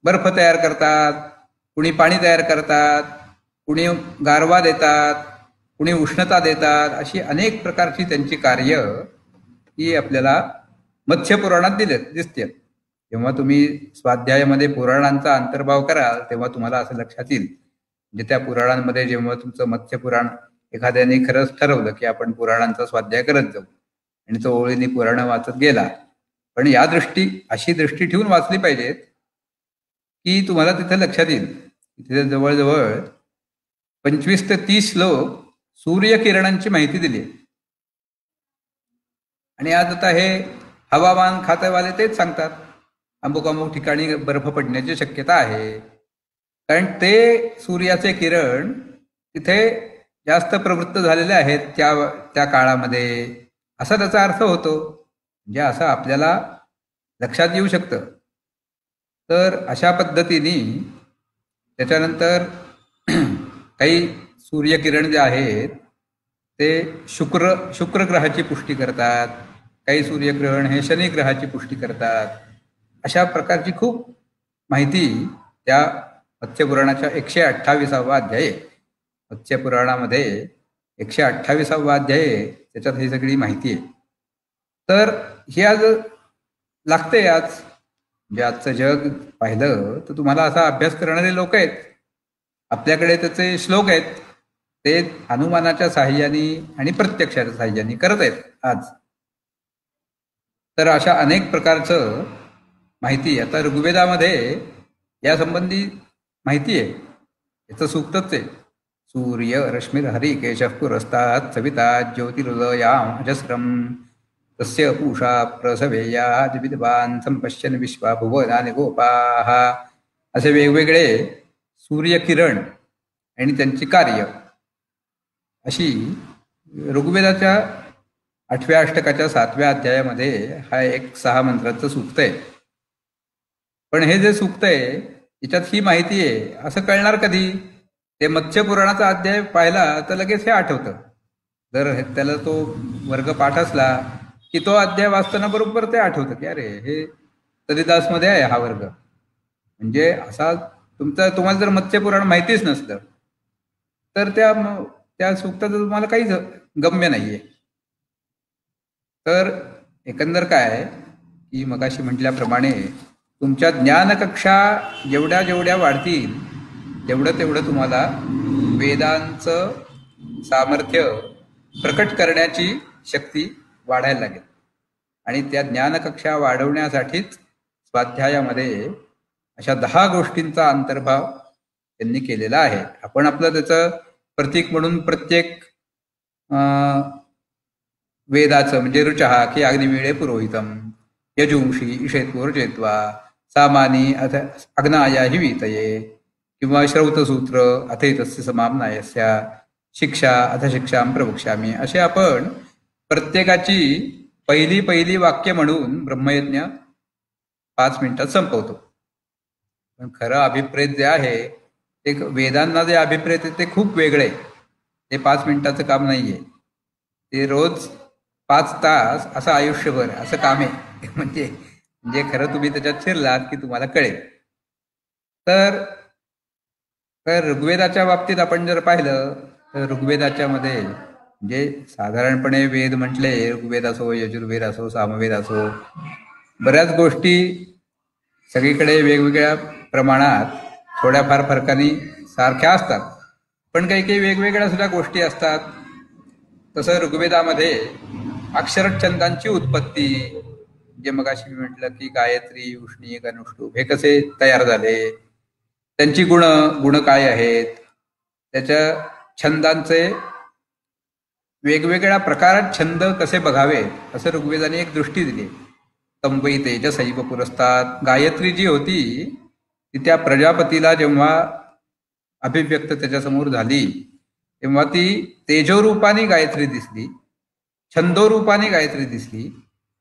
बर्फ तयार करतात, कुणी पाणी तयार करतात, कुणी गारवा देतात, कुणी उष्णता देतात. अशी अनेक प्रकारची त्यांची कार्य ही आपल्याला मत्स्यपुराणात दिसते. जेव्हा तुम्ही स्वाध्यायामध्ये पुराणांचा अंतर्भाव कराल तेव्हा तुम्हाला असं लक्षात येईल. म्हणजे त्या पुराणांमध्ये जेव्हा तुमचं मत्स्यपुराण एखाद्याने खरंच ठरवलं की आपण पुराणांचा स्वाध्याय करत जाऊ आणि तो ओळीने पुराण वाचत गेला, पण अशी दृष्टी ठेवून वाचली पाहिजेत की तुम्हाला तिथे लक्षात येईल. तिथे जवळजवळ 25 ते 30 श्लोक सूर्यकिरणांची माहिती दिली. आणि आज आता हे हवामान खातेवाले तेच सांगतात अमुक अमुक ठिकाणी बर्फ पडण्याची शक्यता आहे. कारण ते सूर्याचे किरण तिथे जास्त प्रवृत्त झालेले आहेत त्या त्या काळामध्ये, असा त्याचा अर्थ होतो. म्हणजे असं आपल्याला लक्षात येऊ शकतं. तर अशा पद्धतीने त्याच्यानंतर काही सूर्यकिरण जे आहेत ते शुक्र ग्रहाची पुष्टी करतात, काही सूर्यग्रहण हे शनी ग्रहाची पुष्टी करतात. अशा प्रकारची खूप माहिती त्या मत्स्यपुराणाच्या 128वा अध्याय, मत्स्यपुराणामध्ये 128वा अध्याय, त्याच्यात ही सगळी माहिती आहे. तर हे आज लागते. आज म्हणजे आजचं जग पाहिलं तर तुम्हाला असा अभ्यास करणारे लोक आहेत, आपल्याकडे त्याचे श्लोक आहेत, ते अनुमानाच्या साहाय्याने आणि प्रत्यक्षाच्या साहाय्याने करत आहेत आज. तर अशा अनेक प्रकारचं माहिती आता ऋग्वेदामध्ये या संबंधी माहिती आहे. याचं सूक्तच आहे. सूर्य रश्मिर हरी केशः पुरस्तात् सविता ज्योतिरुदयाम् अजस्रम तस्य पूषा प्रसवेयात् विद्वान् संपश्यन् विश्वा भुवनानि गोपाः. असे वेगवेगळे सूर्यकिरण आणि त्यांची कार्य, अशी ऋग्वेदाच्या 8व्या अष्टकाच्या 7व्या अध्यायामध्ये हा एक 6 मंत्राचं सूक्त आहे. पण हे जे सूक्त आहे याच्यात ही माहिती आहे असं कळणार कधी? ते मत्स्यपुराणाचा अध्याय पाहिला तर लगेच हे आठवतं. जर त्याला तो वर्ग पाठ असला की तो अध्याय वाचताना बरोबर ते आठवतं की अरे हे तदिदासमध्ये आहे हा वर्ग. म्हणजे असा तुम्हाला जर मत्स्यपुराण माहितीच नसलं तर त्या सूक्ताचं तुम्हाला काहीच गम्य नाहीये. तर एकंदर काय की मगाशी म्हटल्याप्रमाणे तुमच्या ज्ञानकक्षा जेवढ्या वाढतील तेवढं तुम्हाला वेदांचं सामर्थ्य प्रकट करण्याची शक्ती वाढायला लागेल. आणि त्या ज्ञानकक्षा वाढवण्यासाठीच स्वाध्यायामध्ये अशा 10 गोष्टींचा अंतर्भाव त्यांनी केलेला आहे. आपण आपलं त्याचं प्रतीक म्हणून प्रत्येक वेदाचं म्हणजे ऋचः की अग्निवीळे पुरोहितम, यजुंषी ईशेत्वोर्जेत्वा, सामानी अथ अग्नाया हि वीतये, किंवा श्रौतसूत्र अथैतस्य समाम्नायस्य, शिक्षा अथ शिक्षां प्रवक्ष्यामि, असे आपण प्रत्येकाची पहिली वाक्य म्हणून ब्रह्मयज्ञ 5 मिनिटात संपवतो. पण खरं अभिप्रेत जे आहे ते वेदांना जे अभिप्रेत आहे ते खूप वेगळे. ते 5 मिनिटाचं काम नाहीये, ते रोज 5 तास असं आयुष्यभर असं काम आहे. म्हणजे खरं तुम्ही त्याच्यात शिरलात की तुम्हाला कळेल. तर ऋग्वेदाच्या बाबतीत आपण जर पाहिलं तर ऋग्वेदाच्या मध्ये म्हणजे साधारणपणे वेद म्हटले, ऋग्वेद असो, यजुर्वेद असो, सामवेद असो, बऱ्याच गोष्टी सगळीकडे वेगवेगळ्या प्रमाणात थोड्याफार फरकाने सारख्या असतात, पण काही वेगवेगळ्या सुद्धा गोष्टी असतात. तसं ऋग्वेदामध्ये अक्षरछंदांची उत्पत्ती, जे मगाशी मी म्हटलं की गायत्री, उष्णी, अनुष्टुप हे कसे तयार झाले, त्यांची गुण काय आहेत, त्याच्या छंदांचे वेगवेगळ्या प्रकारात छंद कसे बघावे असं ऋग्वेदाने एक दृष्टी दिली. तंबई तेजसैव पुरस्तात, गायत्री जी होती ती त्या प्रजापतीला जेव्हा अभिव्यक्त त्याच्यासमोर झाली तेव्हा ती तेजोरूपाने गायत्री दिसली, छंदोरूपाने गायत्री दिसली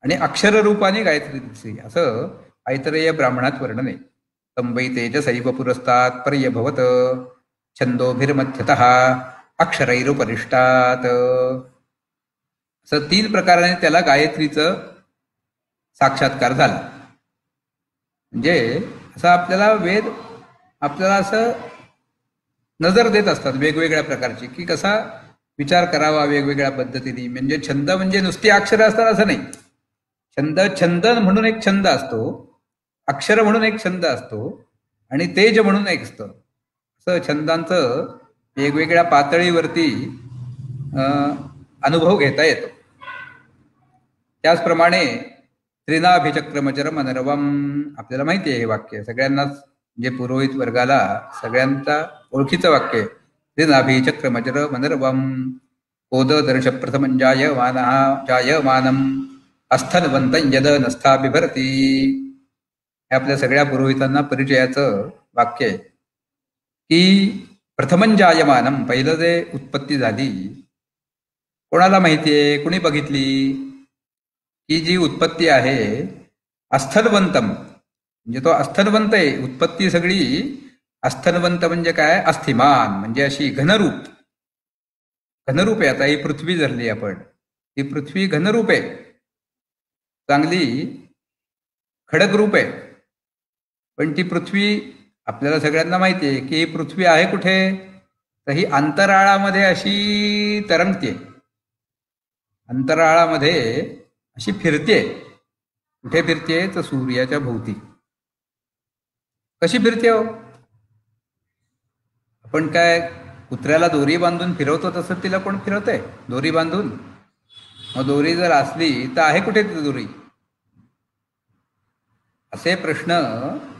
आणि अक्षररूपाने गायत्री दिसली, असं ऐतरेय ब्राह्मणात वर्णन आहे. तंबई तेजसैव पुरस्तात पर्यभवत छंदोभिर्मध्यतः अक्षरैरुपरिष्टात, असं 3 प्रकाराने त्याला गायत्रीचं साक्षात्कार झाला. म्हणजे असं आपल्याला वेद आपल्याला असं नजर देत असतात वेगवेगळ्या प्रकारची, की कसा विचार करावा वेगवेगळ्या पद्धतीने. म्हणजे छंद म्हणजे नुसती अक्षर असतात असं नाही. छंद म्हणून एक छंद असतो, अक्षर म्हणून एक छंद असतो आणि तेज म्हणून एक असतं. असं छंदांचं वेगवेगळ्या पातळीवरती अनुभव घेता येतो. त्याचप्रमाणे त्रिनाभिचक्रमचर मनरवम, आपल्याला माहिती आहे हे वाक्य, सगळ्यांनाच म्हणजे पुरोहित वर्गाला सगळ्यांचा ओळखीचं वाक्य. त्रिनाभिचक्रमचर मनरवम कोददर्श प्रथमं जायमानं अस्थनवन्तं यद नस्था बिभरती, हे आपल्या सगळ्या पुरोहितांना परिचयाचं वाक्य आहे. की प्रथमंजायमानम, पहिलं जे उत्पत्ती झाली, कोणाला माहितीये, कुणी बघितली? ही जी उत्पत्ती आहे अस्थनवंतम, म्हणजे तो अस्थनवंत आहे. उत्पत्ती सगळी अस्थनवंत म्हणजे काय? अस्थिमान, म्हणजे अशी घनरूप. घनरूप आहे. आता ही पृथ्वी धरली आपण, ही पृथ्वी घनरूप आहे, चांगली खडकरूप आहे. पण ती पृथ्वी आपल्याला सगळ्यांना माहिती आहे की ही पृथ्वी आहे कुठे? तर ही अंतराळामध्ये अशी तरंगते, अंतराळामध्ये अशी फिरते. कुठे फिरते? तर सूर्याच्या भोवती. कशी फिरते हो? आपण काय कुत्र्याला दोरी बांधून फिरवतो तसं तिला कोण फिरवतंय दोरी बांधून? मग दोरी जर असली तर आहे कुठे ती दोरी? असे प्रश्न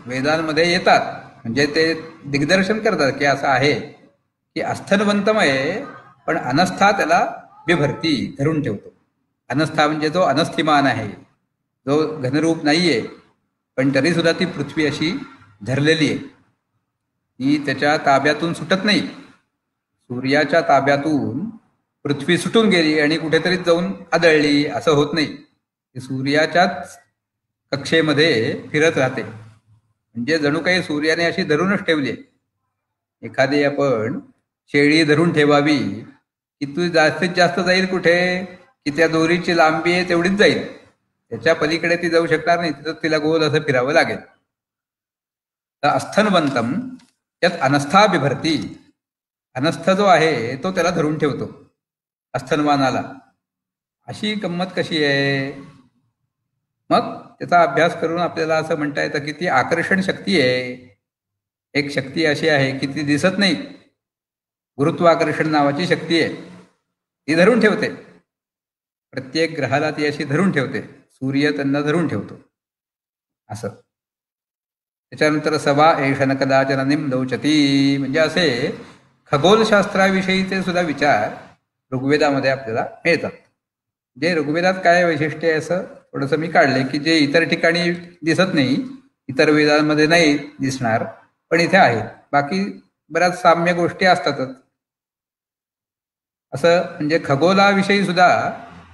वेदांमध्ये येतात. म्हणजे ते दिग्दर्शन करतात की असं आहे की अस्थनवंतमय, पण अनस्था त्याला बिभरती, धरून ठेवतो. अनस्था म्हणजे जो अनस्थिमान आहे, जो घनरूप नाहीये, पण तरी सुद्धा ती पृथ्वी अशी धरलेली आहे. ती त्याच्या ताब्यातून सुटत नाही. सूर्याच्या ताब्यातून पृथ्वी सुटून गेली आणि कुठेतरी जाऊन आदळली असं होत नाही. ती सूर्याच्याच कक्षेमध्ये फिरत राहते. म्हणजे जणू काही सूर्याने अशी धरूनच ठेवली. एखादी आपण शेळी धरून ठेवावी की तू जास्तीत जास्त जाईल कुठे? की त्या दोरीची लांबी आहे तेवढीच जाईल, त्याच्या पलीकडे ती जाऊ शकणार नाही. तिथं तिला गोल असं फिरावं लागेल. तर अस्थनवंतम त्यात अनस्था बिभरती, अनस्थ जो आहे तो त्याला धरून ठेवतो अस्थनवानाला. अशी गंमत कशी आहे? मग त्याचा अभ्यास करून आपल्याला असं म्हणता येतं की ती आकर्षण शक्ती आहे. एक शक्ती अशी आहे की ती दिसत नाही, गुरुत्वाकर्षण नावाची शक्ती आहे, ती धरून ठेवते. प्रत्येक ग्रहाला ती अशी धरून ठेवते. सूर्य त्यांना धरून ठेवतो असं. त्याच्यानंतर सभा एषण कदाचन निम्दौचती, म्हणजे असे खगोलशास्त्राविषयीचे सुद्धा विचार ऋग्वेदामध्ये आपल्याला मिळतात. जे ऋग्वेदात काय वैशिष्ट्य आहे असं थोडंसं मी काढले की जे इतर ठिकाणी दिसत नाही, इतर वेदांमध्ये नाही दिसणार, पण इथे आहे. बाकी बऱ्याच साम्य गोष्टी असतातच. असं म्हणजे खगोलाविषयी सुद्धा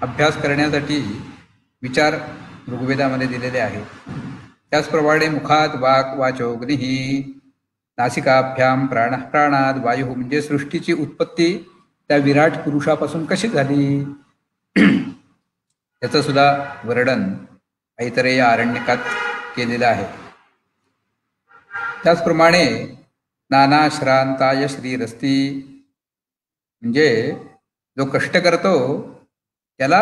अभ्यास करण्यासाठी विचार ऋग्वेदामध्ये दिलेले आहेत. त्याचप्रमाणे मुखात वाक वाचोग्निही, नासिकाभ्याम प्राणात वायू, म्हणजे सृष्टीची उत्पत्ती त्या विराट पुरुषापासून कशी झाली त्याचं सुद्धा वर्णन ऐतरेय आरण्यकात केलेलं आहे. त्याचप्रमाणे नाना श्रांताय श्रीरस्ती, म्हणजे जो कष्ट करतो त्याला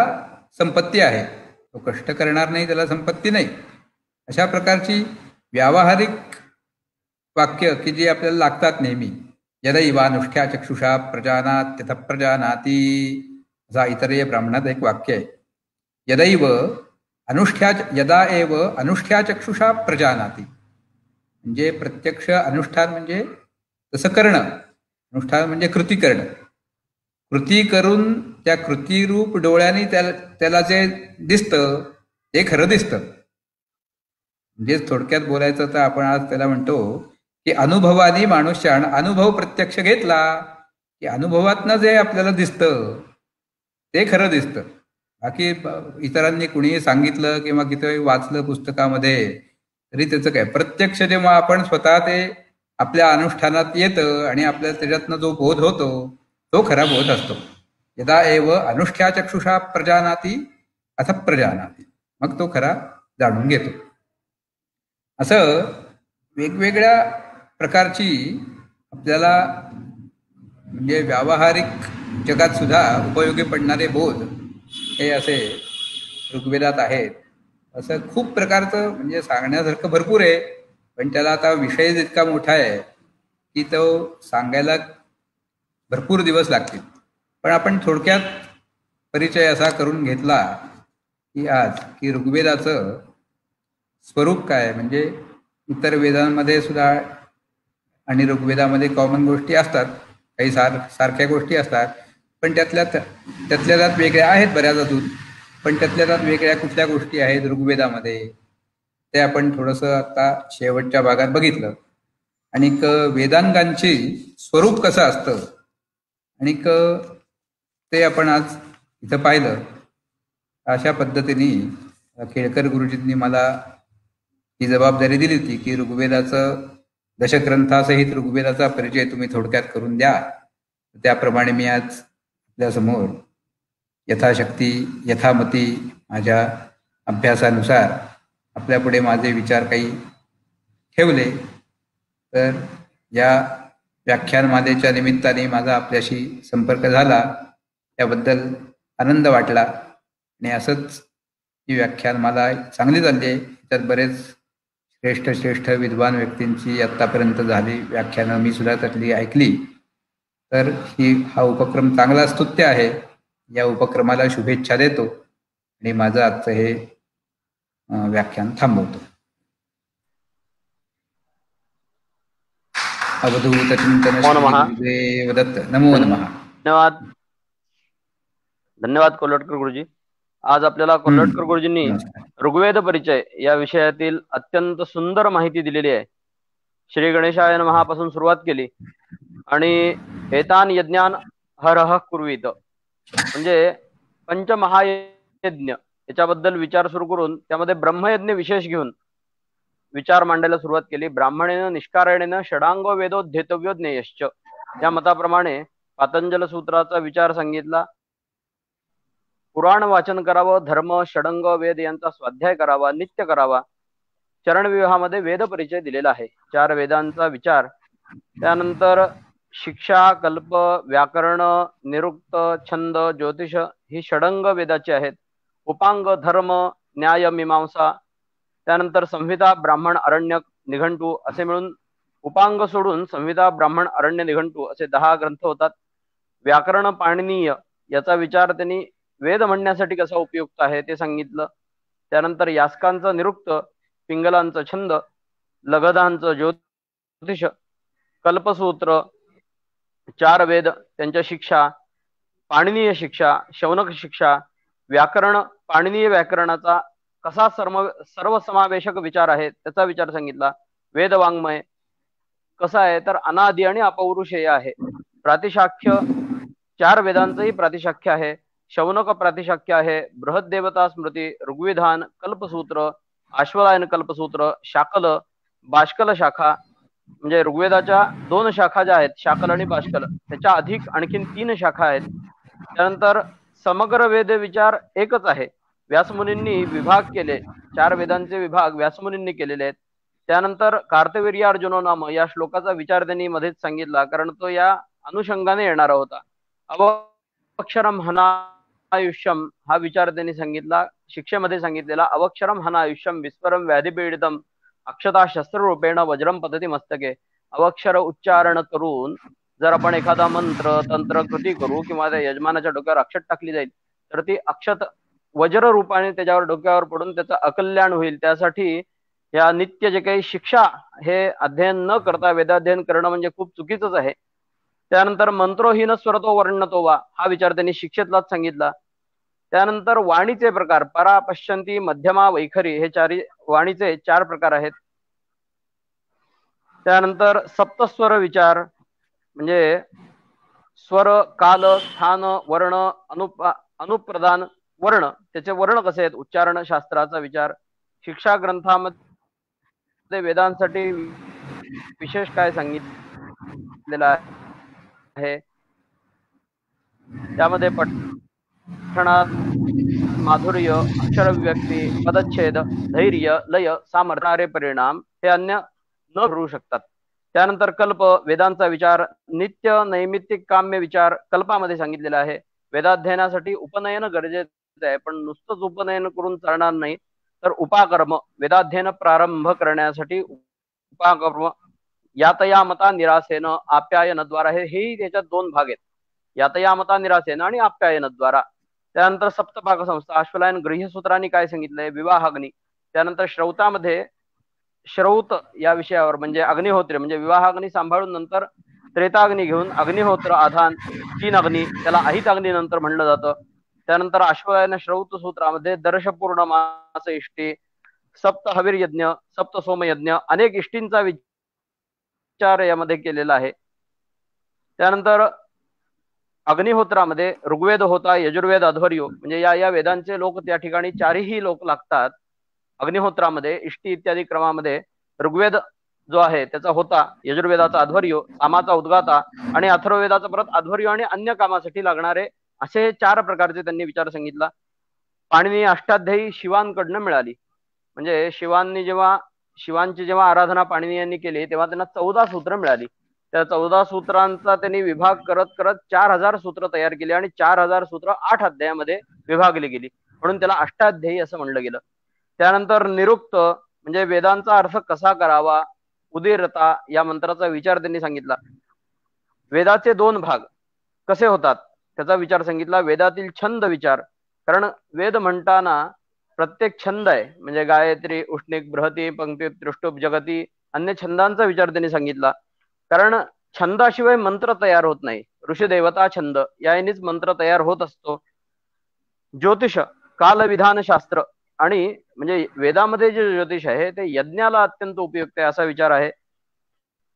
संपत्ती आहे, तो कष्ट करणार नाही त्याला संपत्ती नाही. अशा प्रकारची व्यावहारिक वाक्य की जी आपल्याला लागतात नेहमी. यदैवानुष्ठ्या चक्षुषा प्रजानात तथ प्रजानाती, असा इतरेय ब्राह्मणात एक वाक्य आहे. यदैव अनुष्ठ्या, यदा एव अनुष्ठ्या चक्षुषा प्रजानाती, म्हणजे प्रत्यक्ष अनुष्ठान म्हणजे तसं करणं. अनुष्ठान म्हणजे कृती करणं. कृती करून त्या कृतीरूप डोळ्याने त्याला जे दिसतं ते खरं दिसतं. म्हणजे थोडक्यात बोलायचं तर आपण आज त्याला म्हणतो की अनुभवाने माणूसशाण, अनुभव प्रत्यक्ष घेतला की अनुभवातनं जे आपल्याला दिसतं ते खरं दिसतं. बाकी इतरांनी कुणीही सांगितलं किंवा किती वाचलं पुस्तकामध्ये तरी त्याचं काय, प्रत्यक्ष जेव्हा आपण स्वतः ते आपल्या अनुष्ठानात येतं आणि आपल्याला त्याच्यातनं जो बोध होतो तो खरा बोध असतो. यदा एव अनुष्ठ्या चक्षुषा प्रजानाती अथ प्रजानाती, मग तो खरा जाणून घेतो. असं वेगवेगळ्या प्रकारची आपल्याला म्हणजे व्यावहारिक जगात सुद्धा उपयोगी पडणारे बोध हे असे ऋग्वेदात आहेत. असं खूप प्रकारचं म्हणजे सांगण्यासारखं भरपूर आहे, पण त्याला आता विषय इतका मोठा आहे की तो सांगायला भरपूर दिवस लागतील. पण आपण थोडक्यात परिचय असा करून घेतला की आज की ऋग्वेदाचं स्वरूप काय, म्हणजे इतर वेदांमध्ये सुद्धा आणि ऋग्वेदामध्ये कॉमन गोष्टी असतात, काही सारख्या गोष्टी असतात, पण त्यातल्या त्यात वेगळ्या आहेत बऱ्याच अजून. पण त्यातल्या त्यात वेगळ्या कुठल्या गोष्टी आहेत ऋग्वेदामध्ये ते आपण थोडंसं आता शेवटच्या भागात बघितलं. आणि वेदांगांची स्वरूप कसं असतं आणि ते आपण आज इथं पाहिलं. अशा पद्धतीने केळकर गुरुजींनी मला ही जबाबदारी दिली होती की ऋग्वेदाचं दशग्रंथासहित ऋग्वेदाचा परिचय तुम्ही थोडक्यात करून द्या. त्याप्रमाणे मी आज आपल्यासमोर यथाशक्ती यथामती माझ्या अभ्यासानुसार आपल्यापुढे माझे विचार काही ठेवले. तर या व्याख्यानमालेच्या निमित्ताने माझा आपल्याशी संपर्क झाला त्याबद्दल आनंद वाटला. आणि असंच ही व्याख्यानमाला चांगली चालली आहे. त्यात बरेच श्रेष्ठ विद्वान व्यक्तींची आत्तापर्यंत झाली व्याख्यानं मी सुद्धा त्यातली ऐकली. तर हा उपक्रम चांगला स्तुत्य आहे. या उपक्रमाला शुभेच्छा देतो आणि माझं आजचं हे व्याख्यान थांबवतो. अवधूत चिंतन श्री दत्त. नमो नमः. धन्यवाद कोल्हटकर गुरुजी. आज आपल्याला कोल्हटकर गुरुजींनी ऋग्वेद परिचय या विषयातील अत्यंत सुंदर माहिती दिलेली आहे. श्री गणेशाय नमः पासून सुरुवात केली आणि एतान यज्ञान हरह कुर्वीत म्हणजे पंचमहायज्ञ याच्याबद्दल विचार सुरू करून त्यामध्ये ब्रह्मयज्ञ विशेष घेऊन विचार मांडायला सुरुवात केली. ब्राह्मणेन निष्कारणेन षडांग वेदोद्धेतव्यो ज्ञेयश्च या मताप्रमाणे पातंजल सूत्राचा विचार सांगितला. पुराण वाचन करावं, धर्म षडंग वेद यांचा स्वाध्याय करावा, नित्य करावा. चरण विवाहामध्ये वेद परिचय दिलेला आहे. 4 वेदांचा विचार, त्यानंतर शिक्षा, कल्प, व्याकरण, निरुक्त, छंद, ज्योतिष ही षडंग वेदाची आहेत. उपांग, धर्म, न्याय, मीमांसा, त्यानंतर संहिता, ब्राह्मण, अरण्यक, निघंटू असे मिळून उपांग सोडून संहिता, ब्राह्मण, अरण्य, निघंटू असे 10 ग्रंथ होतात. व्याकरण पाणिनीय याचा विचार त्यांनी वेद म्हणण्यासाठी कसा उपयुक्त आहे ते सांगितलं. त्यानंतर यास्कांचं निरुक्त, पिंगलांचं छंद, लगधांचं ज्योतिष, कल्पसूत्र, 4 वेद त्यांच्या शिक्षा, पाणिनीय शिक्षा, शौनक शिक्षा, व्याकरण, पाणिनीय व्याकरणाचा कसा सर्वसमावेशक विचार आहे त्याचा विचार सांगितला. वेदवाङ्मय कसा आहे तर अनादि आणि अपौरुषेय आहे. प्रातिशाख्य 4 वेदांचंही प्रातिशाख्य आहे. शौनक प्रातिशाख्य आहे. बृहद्देवता स्मृती, ऋग्विधान, कल्पसूत्र, अश्वलायन कल्पसूत्र, शाकल, बाष्कल शाखा म्हणजे ऋग्वेदाच्या 2 शाखा ज्या आहेत शाकल आणि बाष्कल त्याच्या अधिक आणखीन 3 शाखा आहेत. त्यानंतर समग्र वेद विचार एकच आहे. व्यासमुनींनी विभाग केले. 4 वेदांचे विभाग व्यासमुनींनी केलेले आहेत. त्यानंतर कार्तवीर्यार्जुनो नाम या श्लोकाचा विचार त्यांनी मध्येच सांगितला कारण तो या अनुषंगाने येणारा होता. अवक्षरम हनायुष्यम हा विचार त्यांनी सांगितला. शिक्षेमध्ये सांगितलेला अवक्षरम हनायुष्यम विस्मरम व्याधिपीडितम अक्षता शस्त्ररूपेण वज्रम पद्धती मस्तके. अवक्षर उच्चारण करून जर आपण एखादा मंत्र तंत्र कृती करू किंवा त्या यजमानाच्या डोक्यावर अक्षत टाकली जाईल तर ती अक्षत वज्र रूपाने त्याच्यावर डोक्यावर पडून त्याचं अकल्याण होईल. त्यासाठी या नित्य जे काही शिक्षा हे अध्ययन न करता वेदाध्ययन करणं म्हणजे खूप चुकीचंच आहे. त्यानंतर मंत्रोहीन स्वरतो वर्णतो वा हा विचार त्यांनी शिक्षेतलाच सांगितला. त्यानंतर वाणीचे प्रकार परा, पश्यंती, मध्यमा, वैखरी हे 4 वाणीचे 4 प्रकार आहेत. त्यानंतर सप्तस्वर विचार म्हणजे स्वर, काल, स्थान, वर्ण, अनुप्रदान, वर्ण त्याचे वर्ण कसे आहेत उच्चारण शास्त्राचा विचार. शिक्षा ग्रंथामध्ये वेदांसाठी विशेष काय सांगितलेलं आहे त्यामध्ये पठणात माधुर्य, अक्षरव्यक्ती, पदच्छेद, धैर्य, लय, सामर्थ्य परिणाम हे अन्य न ठरू शकतात. त्यानंतर कल्प वेदांचा विचार, नित्य नैमित्तिक काम्य विचार कल्पामध्ये सांगितलेला आहे. वेदाध्ययनासाठी उपनयन गरजेचं आहे पण नुसतंच उपनयन करून चालणार नाही तर उपाकर्म वेदाध्ययन प्रारंभ करण्यासाठी उपाकर्म यातयामता निरासेन आप्यायनद्वारा हे त्याच्यात 2 भाग आहेत. यातयामता निरासेन आणि आप्यायनद्वारा. त्यानंतर सप्तपाक संस्था अश्वलायन गृह्यसूत्रांनी काय सांगितलंय विवाहाग्नी. त्यानंतर श्रौतामध्ये श्रौत या विषयावर म्हणजे अग्निहोत्र म्हणजे विवाहाग्नी सांभाळून नंतर त्रेताग्नी घेऊन अग्निहोत्र आधान 3 अग्नी त्याला अहित अग्नी नंतर म्हणलं जातं. त्यानंतर अश्वलायन श्रौत सूत्रामध्ये दर्शपूर्ण मास इष्टी, सप्त हवीर यज्ञ, सप्त सोमयज्ञ अनेक इष्टींचा विचार यामध्ये केलेला आहे. त्यानंतर अग्निहोत्रामध्ये ऋग्वेद होता, यजुर्वेद, अध्वर्यो, म्हणजे या वेदांचे लोक त्या ठिकाणी चारही लोक लागतात. अग्निहोत्रामध्ये इष्टी इत्यादी क्रमामध्ये ऋग्वेद जो आहे त्याचा होता, यजुर्वेदाचा अध्वर्यो, सामाचा उद्गाता आणि अथर्ववेदाचा परत अध्वर्यो आणि अन्य कामासाठी लागणारे असे 4 प्रकारचे त्यांनी विचार सांगितला. पाणिनी अष्टाध्यायी शिवांकडनं मिळाली. म्हणजे शिवांची जेव्हा आराधना पाणिनी यांनी केली तेव्हा त्यांना 14 सूत्र मिळाली. त्या 14 सूत्रांचा त्यांनी विभाग करत करत 4000 सूत्र तयार केली आणि 4000 सूत्र 8 अध्यायामध्ये विभागली गेली, म्हणून त्याला अष्टाध्यायी असं म्हणलं गेलं. त्यानंतर निरुक्त म्हणजे वेदांचा अर्थ कसा करावा, उदीरता या मंत्राचा विचार त्यांनी सांगितला. वेदाचे 2 भाग कसे होतात त्याचा विचार सांगितला. वेदातील छंद विचार, कारण वेद म्हणताना प्रत्येक छंद आहे, म्हणजे गायत्री, उष्णिक, बृहती, पंक्ती, त्रिष्टुप, जगती, अन्य छंदांचा विचार त्यांनी सांगितला. कारण छंदाशिवाय मंत्र तयार होत नाही. ऋषिदेवता छंद यानेच मंत्र तयार होत असतो. ज्योतिष, कालविधान शास्त्र, आणि म्हणजे वेदामध्ये जे ज्योतिष आहे ते यज्ञाला अत्यंत उपयुक्त आहे असा विचार आहे.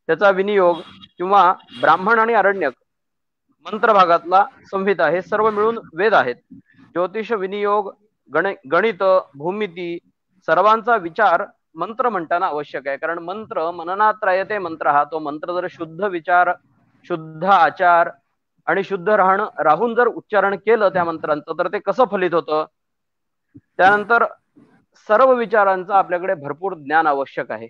त्याचा विनियोग किंवा ब्राह्मण आणि अरण्यक मंत्र भागातला संहिता हे सर्व मिळून वेद आहेत. ज्योतिष, विनियोग, गणित, भूमिती सर्वांचा विचार मंत्र म्हणताना आवश्यक आहे. कारण मंत्र मननात राहते मंत्र हा, तो मंत्र जर शुद्ध विचार, शुद्ध आचार आणि शुद्ध राहून जर उच्चारण केलं त्या मंत्रांचं तर ते कसं फलित होतं. त्यानंतर सर्व विचारांचं आपल्याकडे भरपूर ज्ञान आवश्यक आहे.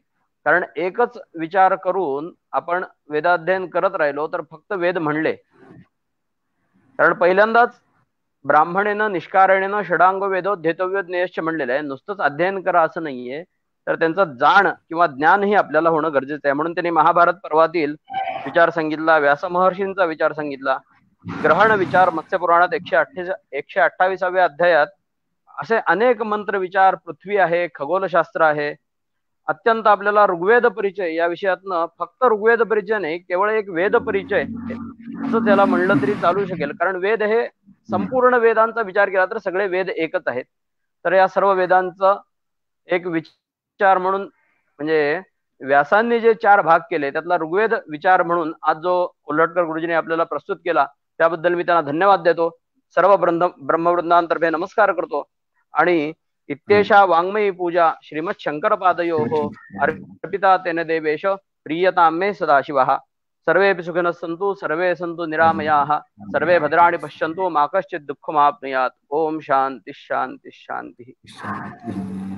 कारण एकच विचार करून आपण वेदाध्ययन करत राहिलो तर फक्त वेद म्हणले. कारण पहिल्यांदाच ब्राह्मणेनं निष्कारणेनं षडांग वेदो धेतव्य ज्ञेयश्च म्हणलेलं आहे. नुसतंच अध्ययन करा असं नाहीये, तर त्यांचं जाण किंवा ज्ञानही आपल्याला होणं गरजेचं आहे. म्हणून त्यांनी महाभारत पर्वातील विचार सांगितला, व्यास महर्षींचा विचार सांगितला, ग्रहण विचार मत्स्यपुराणात 128व्या अध्यायात असे अनेक मंत्र विचार, पृथ्वी आहे, खगोलशास्त्र आहे. अत्यंत आपल्याला ऋग्वेद परिचय या विषयातनं फक्त ऋग्वेद परिचय नाही, केवळ एक वेद परिचय असं त्याला म्हणलं तरी चालू शकेल. कारण वेद हे संपूर्ण वेदांचा विचार केला तर सगळे वेद एकच आहेत. तर या सर्व वेदांचा एक विचार म्हणून म्हणजे व्यासांनी जे 4 भाग केले त्यातला ऋग्वेद विचार म्हणून आज जो कोल्हटकर गुरुजींनी आपल्याला प्रस्तुत केला त्याबद्दल मी त्यांना धन्यवाद देतो. सर्व ब्रह्मवृंदांतर्फे नमस्कार करतो. आणि इत्येषा वाङ्मयी पूजा श्रीमत् शंकरपादयोः अर्पिता तेन देवेश प्रीयतां मे सदाशिवः. सर्वेपि सुखिनः सन्तु, सर्वे सन्तु निरामयाः, सर्वे भद्राणि पश्यन्तु, मा कश्चित् दुःखमाप्नुयात्. ओम शान्ति शान्ति शान्तिः.